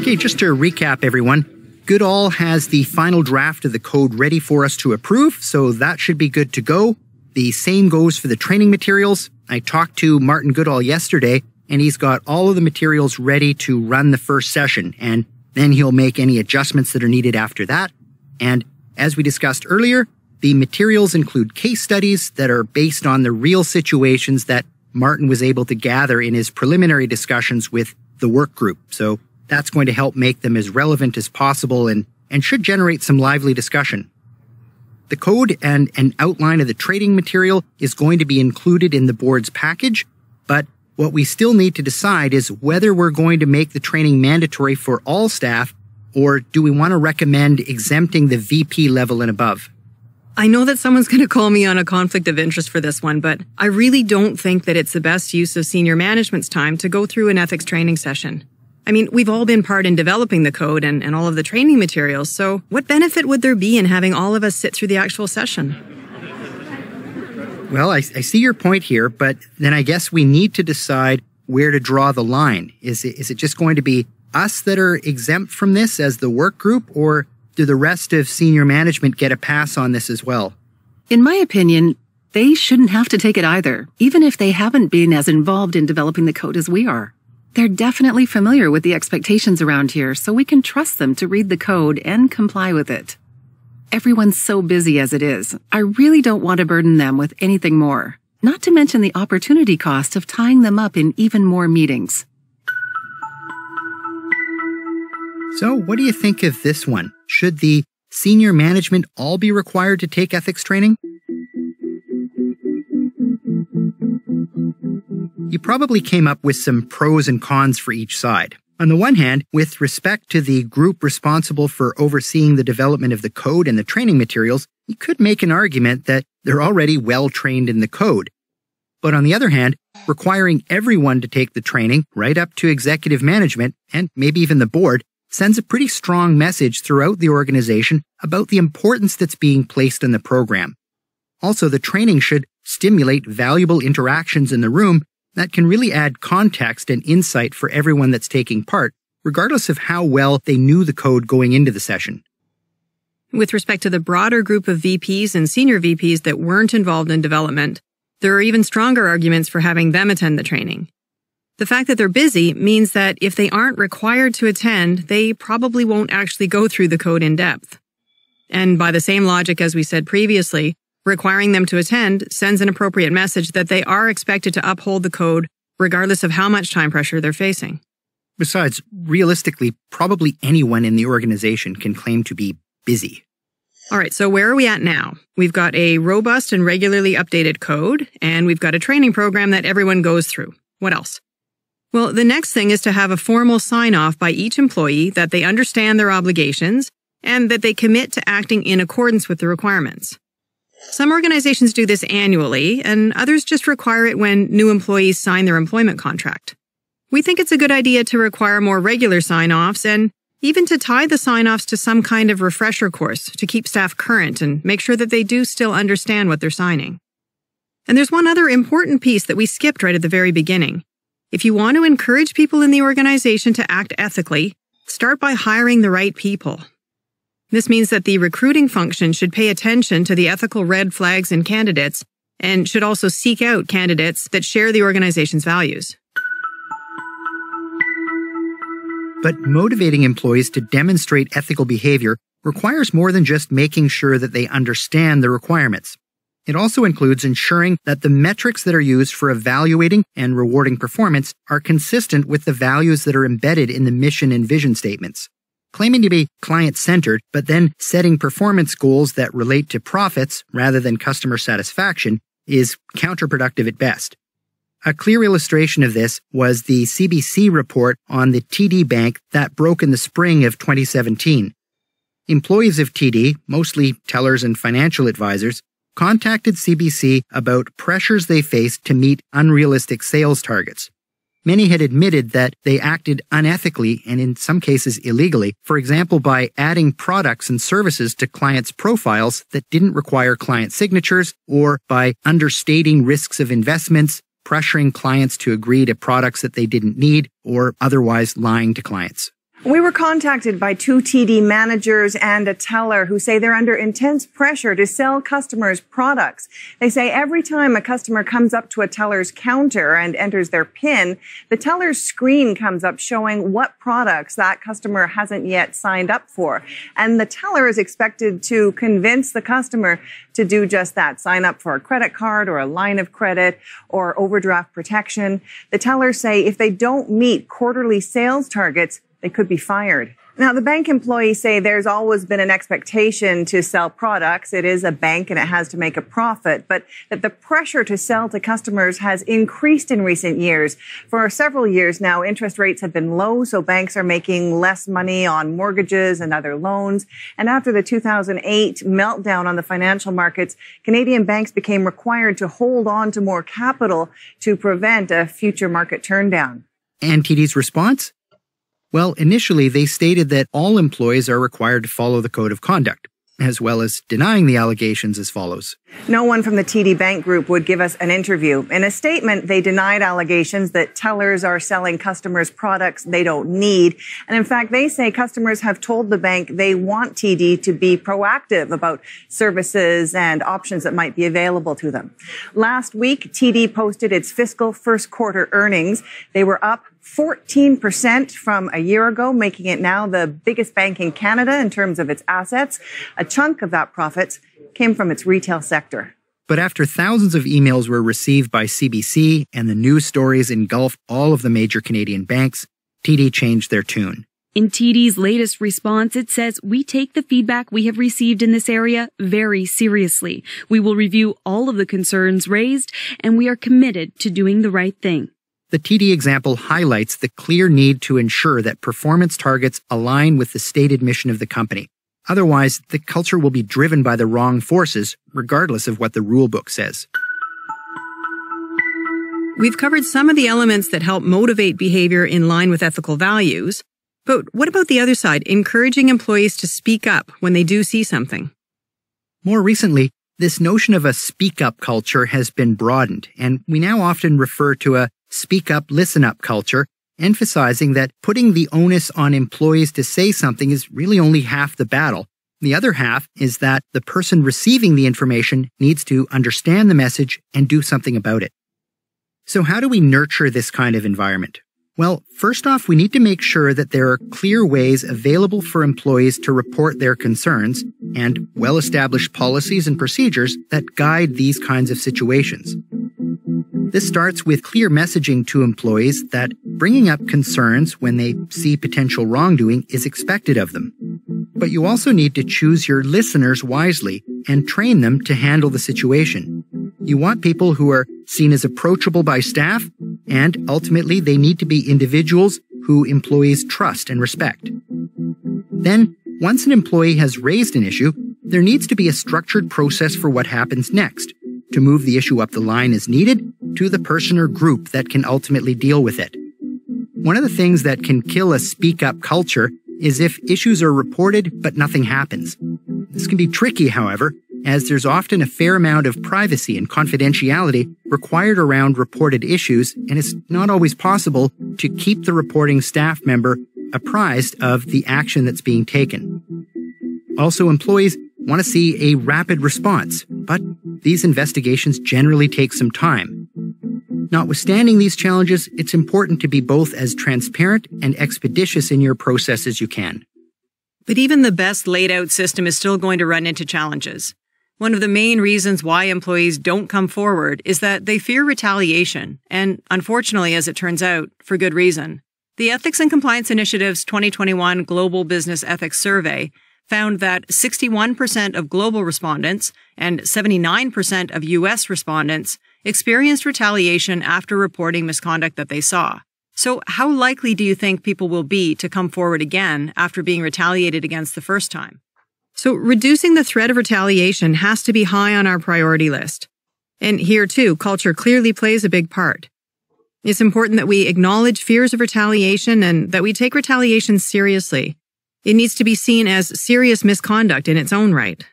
Okay, just to recap, everyone, Goodall has the final draft of the code ready for us to approve, so that should be good to go. The same goes for the training materials. I talked to Martin Goodall yesterday, and he's got all of the materials ready to run the first session, and then he'll make any adjustments that are needed after that. And as we discussed earlier, the materials include case studies that are based on the real situations that Martin was able to gather in his preliminary discussions with the work group. So that's going to help make them as relevant as possible and should generate some lively discussion. The code and an outline of the training material is going to be included in the board's package, but what we still need to decide is whether we're going to make the training mandatory for all staff, or do we want to recommend exempting the VP level and above? I know that someone's going to call me on a conflict of interest for this one, but I really don't think that it's the best use of senior management's time to go through an ethics training session. I mean, we've all been part in developing the code and all of the training materials, so what benefit would there be in having all of us sit through the actual session? Well, I see your point here, but then I guess we need to decide where to draw the line. Is it just going to be us that are exempt from this as the work group, or do the rest of senior management get a pass on this as well? In my opinion, they shouldn't have to take it either, even if they haven't been as involved in developing the code as we are. They're definitely familiar with the expectations around here, so we can trust them to read the code and comply with it. Everyone's so busy as it is. I really don't want to burden them with anything more, not to mention the opportunity cost of tying them up in even more meetings. So what do you think of this one? Should the senior management all be required to take ethics training? You probably came up with some pros and cons for each side. On the one hand, with respect to the group responsible for overseeing the development of the code and the training materials, you could make an argument that they're already well trained in the code. But on the other hand, requiring everyone to take the training, right up to executive management, and maybe even the board, sends a pretty strong message throughout the organization about the importance that's being placed in the program. Also, the training should stimulate valuable interactions in the room that can really add context and insight for everyone that's taking part, regardless of how well they knew the code going into the session. With respect to the broader group of VPs and senior VPs that weren't involved in development, there are even stronger arguments for having them attend the training. The fact that they're busy means that if they aren't required to attend, they probably won't actually go through the code in depth. And by the same logic as we said previously, requiring them to attend sends an appropriate message that they are expected to uphold the code regardless of how much time pressure they're facing. Besides, realistically, probably anyone in the organization can claim to be busy. All right, so where are we at now? We've got a robust and regularly updated code, and we've got a training program that everyone goes through. What else? Well, the next thing is to have a formal sign-off by each employee that they understand their obligations and that they commit to acting in accordance with the requirements. Some organizations do this annually, and others just require it when new employees sign their employment contract. We think it's a good idea to require more regular sign-offs and even to tie the sign-offs to some kind of refresher course to keep staff current and make sure that they do still understand what they're signing. And there's one other important piece that we skipped right at the very beginning. If you want to encourage people in the organization to act ethically, start by hiring the right people. This means that the recruiting function should pay attention to the ethical red flags in candidates and should also seek out candidates that share the organization's values. But motivating employees to demonstrate ethical behavior requires more than just making sure that they understand the requirements. It also includes ensuring that the metrics that are used for evaluating and rewarding performance are consistent with the values that are embedded in the mission and vision statements. Claiming to be client-centered, but then setting performance goals that relate to profits rather than customer satisfaction is counterproductive at best. A clear illustration of this was the CBC report on the TD Bank that broke in the spring of 2017. Employees of TD, mostly tellers and financial advisors, contacted CBC about pressures they faced to meet unrealistic sales targets. Many had admitted that they acted unethically and in some cases illegally, for example by adding products and services to clients' profiles that didn't require client signatures, or by understating risks of investments, pressuring clients to agree to products that they didn't need, or otherwise lying to clients. We were contacted by 2 TD managers and a teller who say they're under intense pressure to sell customers products. They say every time a customer comes up to a teller's counter and enters their PIN, the teller's screen comes up showing what products that customer hasn't yet signed up for. And the teller is expected to convince the customer to do just that, sign up for a credit card or a line of credit or overdraft protection. The tellers say if they don't meet quarterly sales targets, they could be fired. Now, the bank employees say there's always been an expectation to sell products. It is a bank and it has to make a profit, but that the pressure to sell to customers has increased in recent years. For several years now, interest rates have been low, so banks are making less money on mortgages and other loans. And after the 2008 meltdown on the financial markets, Canadian banks became required to hold on to more capital to prevent a future market turndown. And TD's response? Well, initially they stated that all employees are required to follow the code of conduct, as well as denying the allegations as follows. No one from the TD Bank Group would give us an interview. In a statement, they denied allegations that tellers are selling customers products they don't need. And in fact, they say customers have told the bank they want TD to be proactive about services and options that might be available to them. Last week, TD posted its fiscal first quarter earnings. They were up 14% from a year ago, making it now the biggest bank in Canada in terms of its assets. A chunk of that profits came from its retail sector. But after thousands of emails were received by CBC and the news stories engulfed all of the major Canadian banks, TD changed their tune. In TD's latest response, it says, "We take the feedback we have received in this area very seriously. We will review all of the concerns raised, and we are committed to doing the right thing." The TD example highlights the clear need to ensure that performance targets align with the stated mission of the company. Otherwise, the culture will be driven by the wrong forces, regardless of what the rulebook says. We've covered some of the elements that help motivate behavior in line with ethical values. But what about the other side, encouraging employees to speak up when they do see something? More recently, this notion of a speak-up culture has been broadened, and we now often refer to a speak-up, listen-up culture, emphasizing that putting the onus on employees to say something is really only half the battle. The other half is that the person receiving the information needs to understand the message and do something about it. So how do we nurture this kind of environment? Well, first off, we need to make sure that there are clear ways available for employees to report their concerns and well-established policies and procedures that guide these kinds of situations. This starts with clear messaging to employees that bringing up concerns when they see potential wrongdoing is expected of them. But you also need to choose your listeners wisely and train them to handle the situation. You want people who are seen as approachable by staff, and ultimately they need to be individuals who employees trust and respect. Then, once an employee has raised an issue, there needs to be a structured process for what happens next, to move the issue up the line as needed to the person or group that can ultimately deal with it. One of the things that can kill a speak-up culture is if issues are reported but nothing happens. This can be tricky, however, as there's often a fair amount of privacy and confidentiality required around reported issues, and it's not always possible to keep the reporting staff member apprised of the action that's being taken. Also, employees want to see a rapid response, but these investigations generally take some time. Notwithstanding these challenges, it's important to be both as transparent and expeditious in your process as you can. But even the best laid-out system is still going to run into challenges. One of the main reasons why employees don't come forward is that they fear retaliation, and unfortunately, as it turns out, for good reason. The Ethics and Compliance Initiative's 2021 Global Business Ethics Survey found that 61% of global respondents and 79% of U.S. respondents experienced retaliation after reporting misconduct that they saw. So how likely do you think people will be to come forward again after being retaliated against the first time? So reducing the threat of retaliation has to be high on our priority list. And here too, culture clearly plays a big part. It's important that we acknowledge fears of retaliation and that we take retaliation seriously. It needs to be seen as serious misconduct in its own right.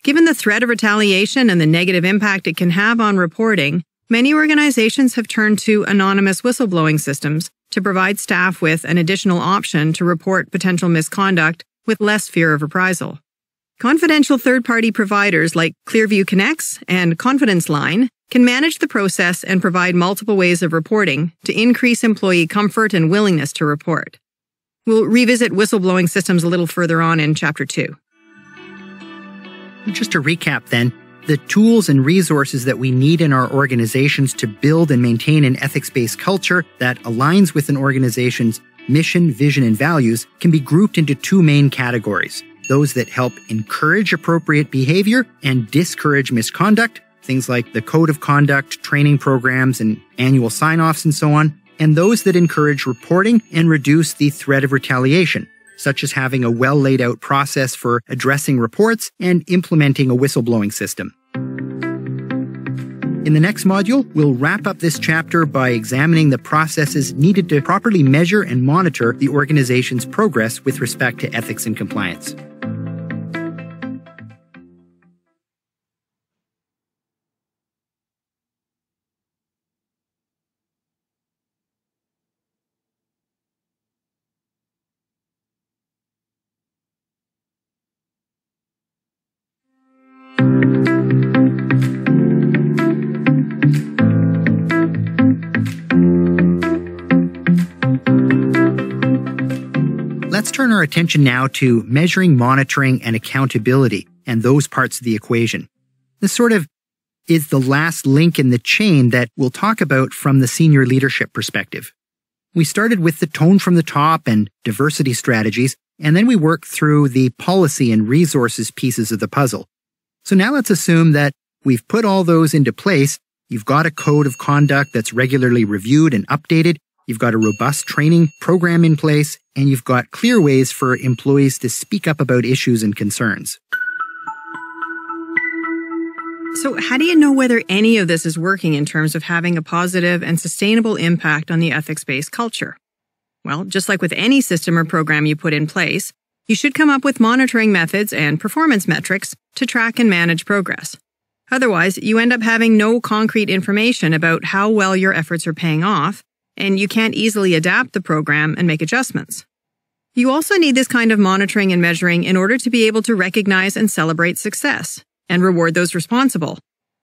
Given the threat of retaliation and the negative impact it can have on reporting, many organizations have turned to anonymous whistleblowing systems to provide staff with an additional option to report potential misconduct with less fear of reprisal. Confidential third-party providers like Clearview Connects and Confidence Line can manage the process and provide multiple ways of reporting to increase employee comfort and willingness to report. We'll revisit whistleblowing systems a little further on in Chapter 2. Just to recap then, the tools and resources that we need in our organizations to build and maintain an ethics-based culture that aligns with an organization's mission, vision, and values can be grouped into two main categories. Those that help encourage appropriate behavior and discourage misconduct, things like the code of conduct, training programs, and annual sign-offs and so on, and those that encourage reporting and reduce the threat of retaliation, such as having a well-laid-out process for addressing reports and implementing a whistleblowing system. In the next module, we'll wrap up this chapter by examining the processes needed to properly measure and monitor the organization's progress with respect to ethics and compliance. Let's turn our attention now to measuring, monitoring, and accountability, and those parts of the equation. This sort of is the last link in the chain that we'll talk about from the senior leadership perspective. We started with the tone from the top and diversity strategies, and then we worked through the policy and resources pieces of the puzzle. So now let's assume that we've put all those into place. You've got a code of conduct that's regularly reviewed and updated. You've got a robust training program in place, and you've got clear ways for employees to speak up about issues and concerns. So how do you know whether any of this is working in terms of having a positive and sustainable impact on the ethics-based culture? Well, just like with any system or program you put in place, you should come up with monitoring methods and performance metrics to track and manage progress. Otherwise, you end up having no concrete information about how well your efforts are paying off, and you can't easily adapt the program and make adjustments. You also need this kind of monitoring and measuring in order to be able to recognize and celebrate success and reward those responsible,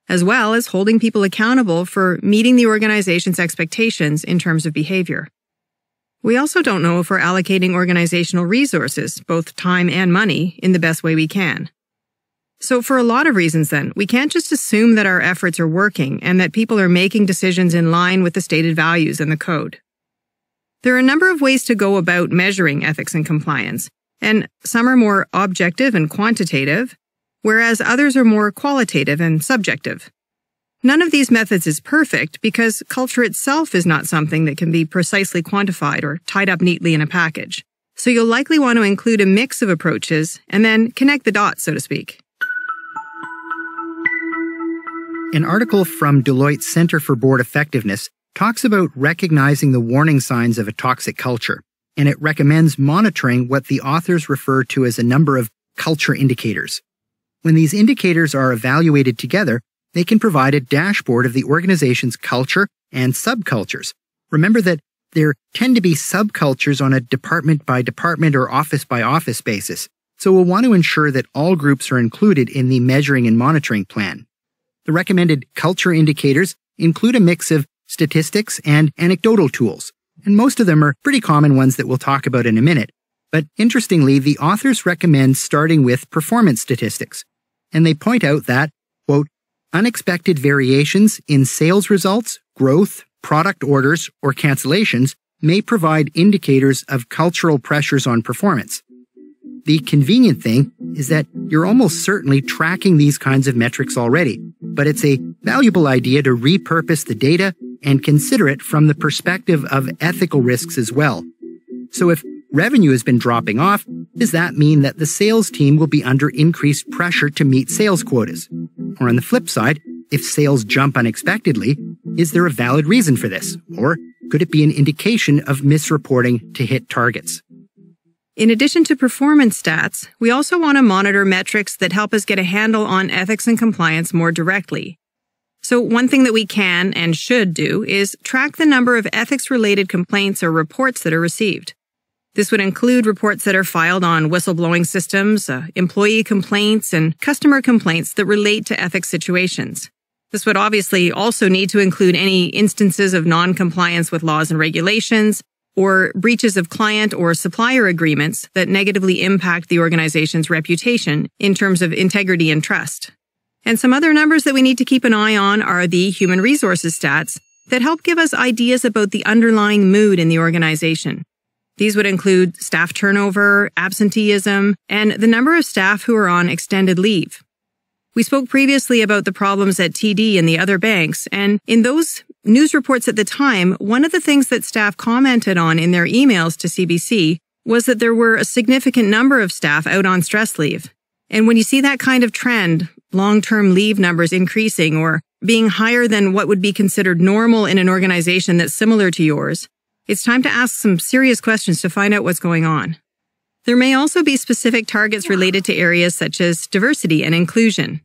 as well as holding people accountable for meeting the organization's expectations in terms of behavior. We also don't know if we're allocating organizational resources, both time and money, in the best way we can. So for a lot of reasons then, we can't just assume that our efforts are working and that people are making decisions in line with the stated values in the code. There are a number of ways to go about measuring ethics and compliance, and some are more objective and quantitative, whereas others are more qualitative and subjective. None of these methods is perfect because culture itself is not something that can be precisely quantified or tied up neatly in a package. So you'll likely want to include a mix of approaches and then connect the dots, so to speak. An article from Deloitte's Center for Board Effectiveness talks about recognizing the warning signs of a toxic culture, and it recommends monitoring what the authors refer to as a number of culture indicators. When these indicators are evaluated together, they can provide a dashboard of the organization's culture and subcultures. Remember that there tend to be subcultures on a department-by-department or office-by-office basis, so we'll want to ensure that all groups are included in the measuring and monitoring plan. The recommended culture indicators include a mix of statistics and anecdotal tools, and most of them are pretty common ones that we'll talk about in a minute. But interestingly, the authors recommend starting with performance statistics, and they point out that, quote, unexpected variations in sales results, growth, product orders, or cancellations may provide indicators of cultural pressures on performance. The convenient thing is that you're almost certainly tracking these kinds of metrics already, but it's a valuable idea to repurpose the data and consider it from the perspective of ethical risks as well. So if revenue has been dropping off, does that mean that the sales team will be under increased pressure to meet sales quotas? Or on the flip side, if sales jump unexpectedly, is there a valid reason for this? Or could it be an indication of misreporting to hit targets? In addition to performance stats, we also want to monitor metrics that help us get a handle on ethics and compliance more directly. So one thing that we can and should do is track the number of ethics-related complaints or reports that are received. This would include reports that are filed on whistleblowing systems, employee complaints, and customer complaints that relate to ethics situations. This would obviously also need to include any instances of non-compliance with laws and regulations, or breaches of client or supplier agreements that negatively impact the organization's reputation in terms of integrity and trust. And some other numbers that we need to keep an eye on are the human resources stats that help give us ideas about the underlying mood in the organization. These would include staff turnover, absenteeism, and the number of staff who are on extended leave. We spoke previously about the problems at TD and the other banks, and in those news reports at the time, one of the things that staff commented on in their emails to CBC was that there were a significant number of staff out on stress leave. And when you see that kind of trend, long-term leave numbers increasing or being higher than what would be considered normal in an organization that's similar to yours, it's time to ask some serious questions to find out what's going on. There may also be specific targets related to areas such as diversity and inclusion.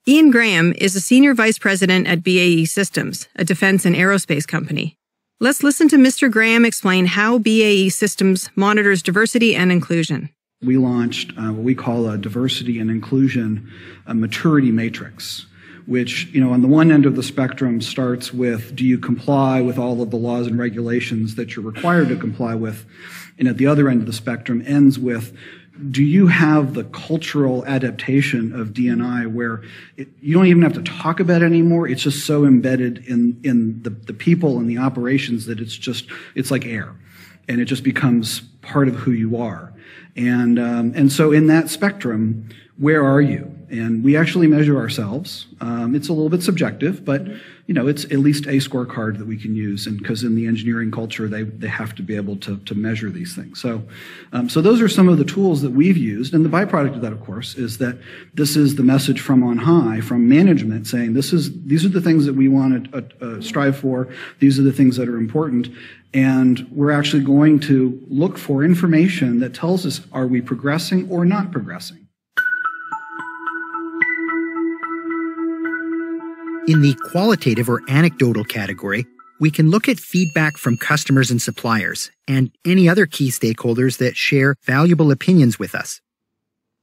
Ian Graham is a senior vice president at BAE Systems, a defense and aerospace company. Let's listen to Mr. Graham explain how BAE Systems monitors diversity and inclusion. We launched what we call a diversity and inclusion maturity matrix, which, on the one end of the spectrum starts with, do you comply with all of the laws and regulations that you're required to comply with? And at the other end of the spectrum ends with, do you have the cultural adaptation of D&I where you don't even have to talk about it anymore? It's just so embedded in the people and the operations that it's like air, and it just becomes part of who you are. And so in that spectrum, where are you? And we actually measure ourselves. It's a little bit subjective, but it's at least a scorecard that we can use. And because in the engineering culture, they have to be able to measure these things. So those are some of the tools that we've used. And the byproduct of that, of course, is that this is the message from on high, from management, saying these are the things that we want to strive for. These are the things that are important. And we're actually going to look for information that tells us, are we progressing or not progressing? In the qualitative or anecdotal category, we can look at feedback from customers and suppliers, and any other key stakeholders that share valuable opinions with us.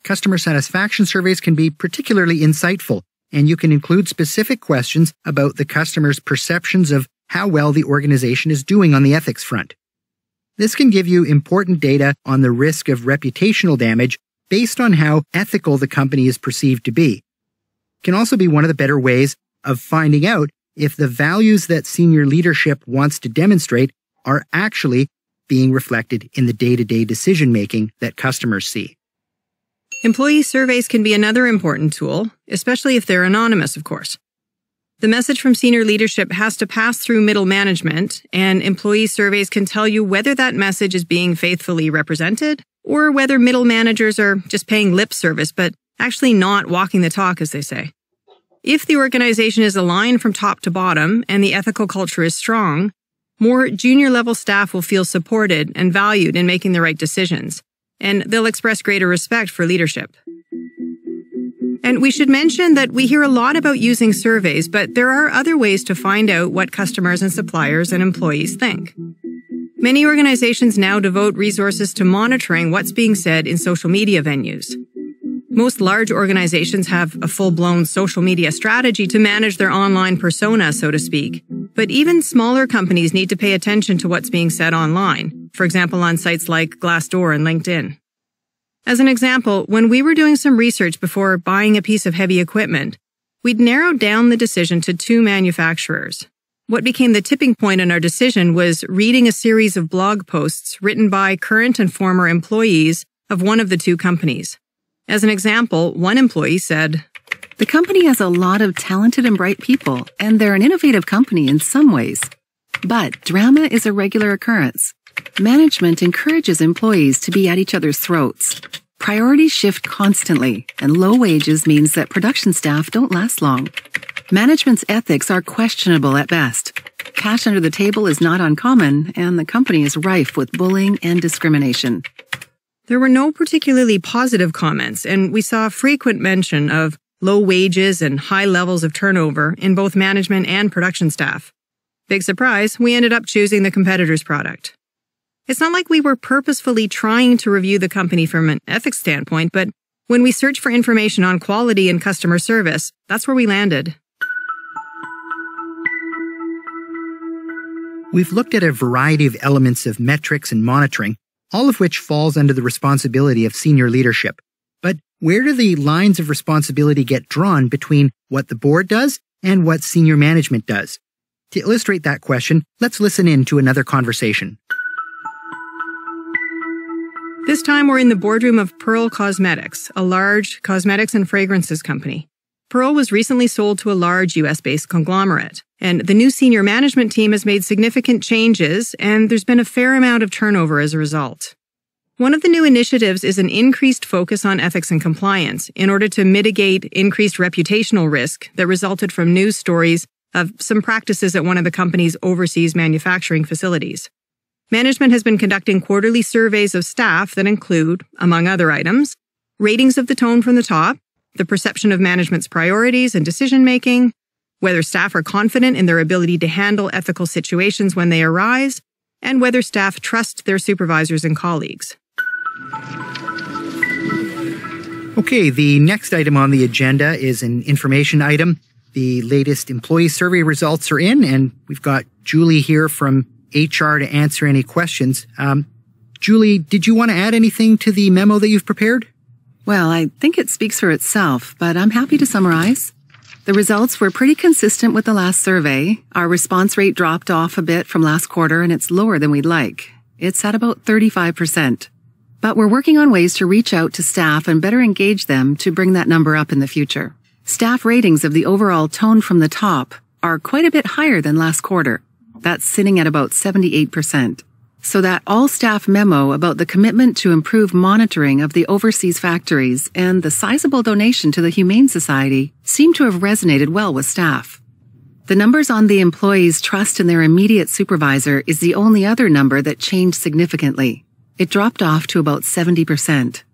Customer satisfaction surveys can be particularly insightful, and you can include specific questions about the customer's perceptions of how well the organization is doing on the ethics front. This can give you important data on the risk of reputational damage based on how ethical the company is perceived to be. It can also be one of the better ways of finding out if the values that senior leadership wants to demonstrate are actually being reflected in the day-to-day decision-making that customers see. Employee surveys can be another important tool, especially if they're anonymous, of course. The message from senior leadership has to pass through middle management, and employee surveys can tell you whether that message is being faithfully represented or whether middle managers are just paying lip service but actually not walking the talk, as they say. If the organization is aligned from top to bottom and the ethical culture is strong, more junior-level staff will feel supported and valued in making the right decisions, and they'll express greater respect for leadership. And we should mention that we hear a lot about using surveys, but there are other ways to find out what customers and suppliers and employees think. Many organizations now devote resources to monitoring what's being said in social media venues. Most large organizations have a full-blown social media strategy to manage their online persona, so to speak. But even smaller companies need to pay attention to what's being said online, for example, on sites like Glassdoor and LinkedIn. As an example, when we were doing some research before buying a piece of heavy equipment, we'd narrowed down the decision to 2 manufacturers. What became the tipping point in our decision was reading a series of blog posts written by current and former employees of one of the 2 companies. As an example, one employee said, The company has a lot of talented and bright people, and they're an innovative company in some ways. But drama is a regular occurrence. Management encourages employees to be at each other's throats. Priorities shift constantly, and low wages means that production staff don't last long. Management's ethics are questionable at best. Cash under the table is not uncommon, and the company is rife with bullying and discrimination. There were no particularly positive comments, and we saw frequent mention of low wages and high levels of turnover in both management and production staff. Big surprise, we ended up choosing the competitor's product. It's not like we were purposefully trying to review the company from an ethics standpoint, but when we searched for information on quality and customer service, that's where we landed. We've looked at a variety of elements of metrics and monitoring, all of which falls under the responsibility of senior leadership. But where do the lines of responsibility get drawn between what the board does and what senior management does? To illustrate that question, let's listen in to another conversation. This time we're in the boardroom of Pearl Cosmetics, a large cosmetics and fragrances company. Pearl was recently sold to a large US-based conglomerate, and the new senior management team has made significant changes, and there's been a fair amount of turnover as a result. One of the new initiatives is an increased focus on ethics and compliance in order to mitigate increased reputational risk that resulted from news stories of some practices at one of the company's overseas manufacturing facilities. Management has been conducting quarterly surveys of staff that include, among other items, ratings of the tone from the top, the perception of management's priorities and decision-making, whether staff are confident in their ability to handle ethical situations when they arise, and whether staff trust their supervisors and colleagues. Okay, the next item on the agenda is an information item. The latest employee survey results are in, and we've got Julie here from HR to answer any questions. Julie, did you want to add anything to the memo that you've prepared? Well, I think it speaks for itself, but I'm happy to summarize. The results were pretty consistent with the last survey. Our response rate dropped off a bit from last quarter, and it's lower than we'd like. It's at about 35%. But we're working on ways to reach out to staff and better engage them to bring that number up in the future. Staff ratings of the overall tone from the top are quite a bit higher than last quarter. That's sitting at about 78%. So that all-staff memo about the commitment to improve monitoring of the overseas factories and the sizable donation to the Humane Society seem to have resonated well with staff. The numbers on the employees' trust in their immediate supervisor is the only other number that changed significantly. It dropped off to about 70%.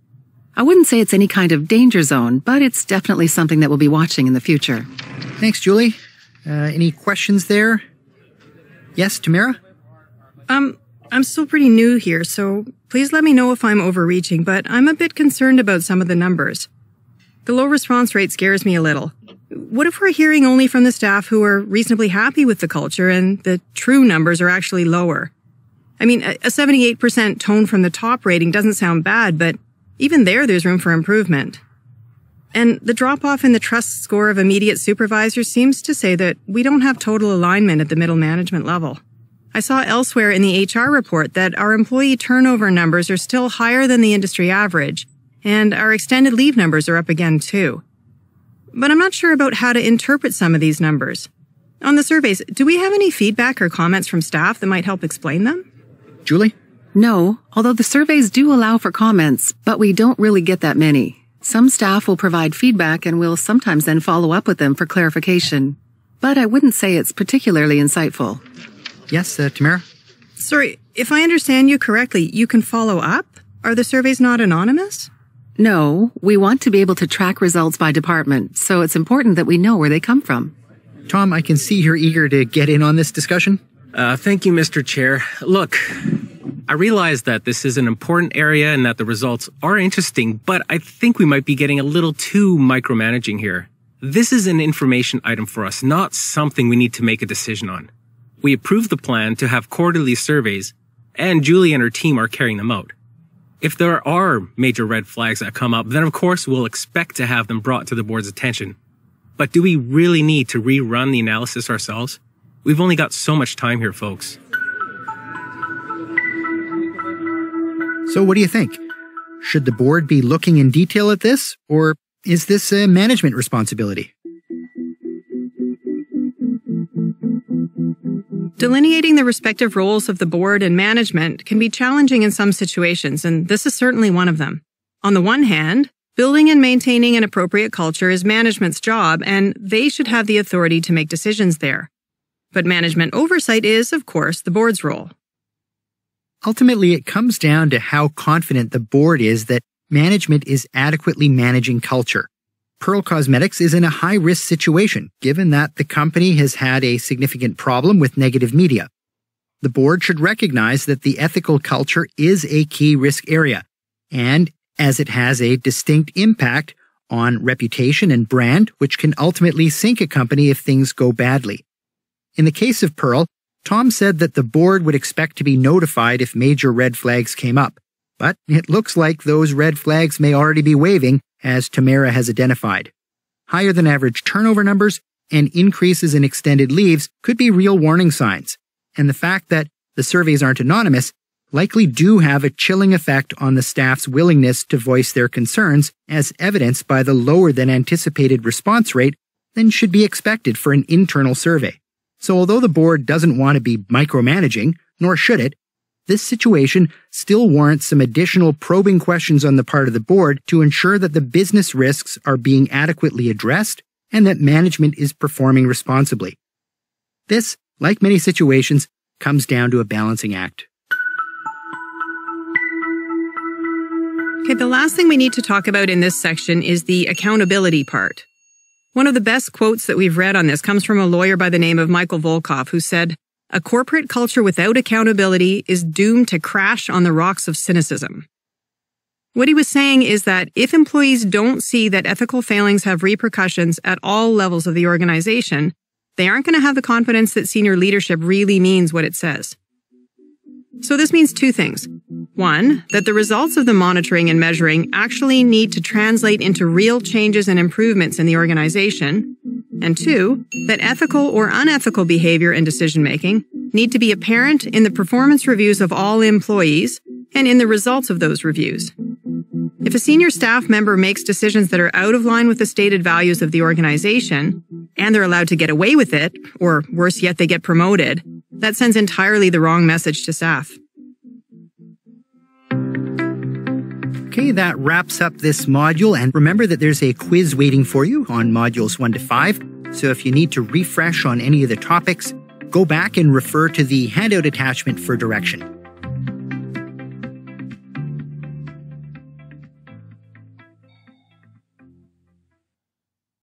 I wouldn't say it's any kind of danger zone, but it's definitely something that we'll be watching in the future. Thanks, Julie. Any questions there? Yes, Tamara? I'm still pretty new here, so please let me know if I'm overreaching, but I'm a bit concerned about some of the numbers. The low response rate scares me a little. What if we're hearing only from the staff who are reasonably happy with the culture and the true numbers are actually lower? I mean, a 78% tone from the top rating doesn't sound bad, but even there's room for improvement. And the drop-off in the trust score of immediate supervisors seems to say that we don't have total alignment at the middle management level. I saw elsewhere in the HR report that our employee turnover numbers are still higher than the industry average, and our extended leave numbers are up again too. But I'm not sure about how to interpret some of these numbers. On the surveys, do we have any feedback or comments from staff that might help explain them? Julie? No, although the surveys do allow for comments, but we don't really get that many. Some staff will provide feedback and we'll sometimes then follow up with them for clarification. But I wouldn't say it's particularly insightful. Yes, Tamara? Sorry, if I understand you correctly, you can follow up? Are the surveys not anonymous? No, we want to be able to track results by department, so it's important that we know where they come from. Tom, I can see you're eager to get in on this discussion. Thank you, Mr. Chair. Look, I realize that this is an important area and that the results are interesting, but I think we might be getting a little too micromanaging here. This is an information item for us, not something we need to make a decision on. We approved the plan to have quarterly surveys, and Julie and her team are carrying them out. If there are major red flags that come up, then of course we'll expect to have them brought to the board's attention. But do we really need to rerun the analysis ourselves? We've only got so much time here, folks. So what do you think? Should the board be looking in detail at this, or is this a management responsibility? Delineating the respective roles of the board and management can be challenging in some situations, and this is certainly one of them. On the one hand, building and maintaining an appropriate culture is management's job, and they should have the authority to make decisions there. But management oversight is, of course, the board's role. Ultimately, it comes down to how confident the board is that management is adequately managing culture. Pearl Cosmetics is in a high-risk situation, given that the company has had a significant problem with negative media. The board should recognize that the ethical culture is a key risk area, and as it has a distinct impact on reputation and brand, which can ultimately sink a company if things go badly. In the case of Pearl, Tom said that the board would expect to be notified if major red flags came up, but it looks like those red flags may already be waving, as Tamara has identified. Higher than average turnover numbers and increases in extended leaves could be real warning signs, and the fact that the surveys aren't anonymous likely do have a chilling effect on the staff's willingness to voice their concerns, as evidenced by the lower than anticipated response rate than should be expected for an internal survey. So although the board doesn't want to be micromanaging, nor should it, this situation still warrants some additional probing questions on the part of the board to ensure that the business risks are being adequately addressed and that management is performing responsibly. This, like many situations, comes down to a balancing act. Okay, the last thing we need to talk about in this section is the accountability part. One of the best quotes that we've read on this comes from a lawyer by the name of Michael Volkov, who said, "A corporate culture without accountability is doomed to crash on the rocks of cynicism." What he was saying is that if employees don't see that ethical failings have repercussions at all levels of the organization, they aren't going to have the confidence that senior leadership really means what it says. So this means two things. One, that the results of the monitoring and measuring actually need to translate into real changes and improvements in the organization. And two, that ethical or unethical behavior and decision-making need to be apparent in the performance reviews of all employees and in the results of those reviews. If a senior staff member makes decisions that are out of line with the stated values of the organization, and they're allowed to get away with it, or worse yet, they get promoted, that sends entirely the wrong message to staff. Okay, that wraps up this module, and remember that there's a quiz waiting for you on modules 1 to 5, so if you need to refresh on any of the topics, go back and refer to the handout attachment for direction.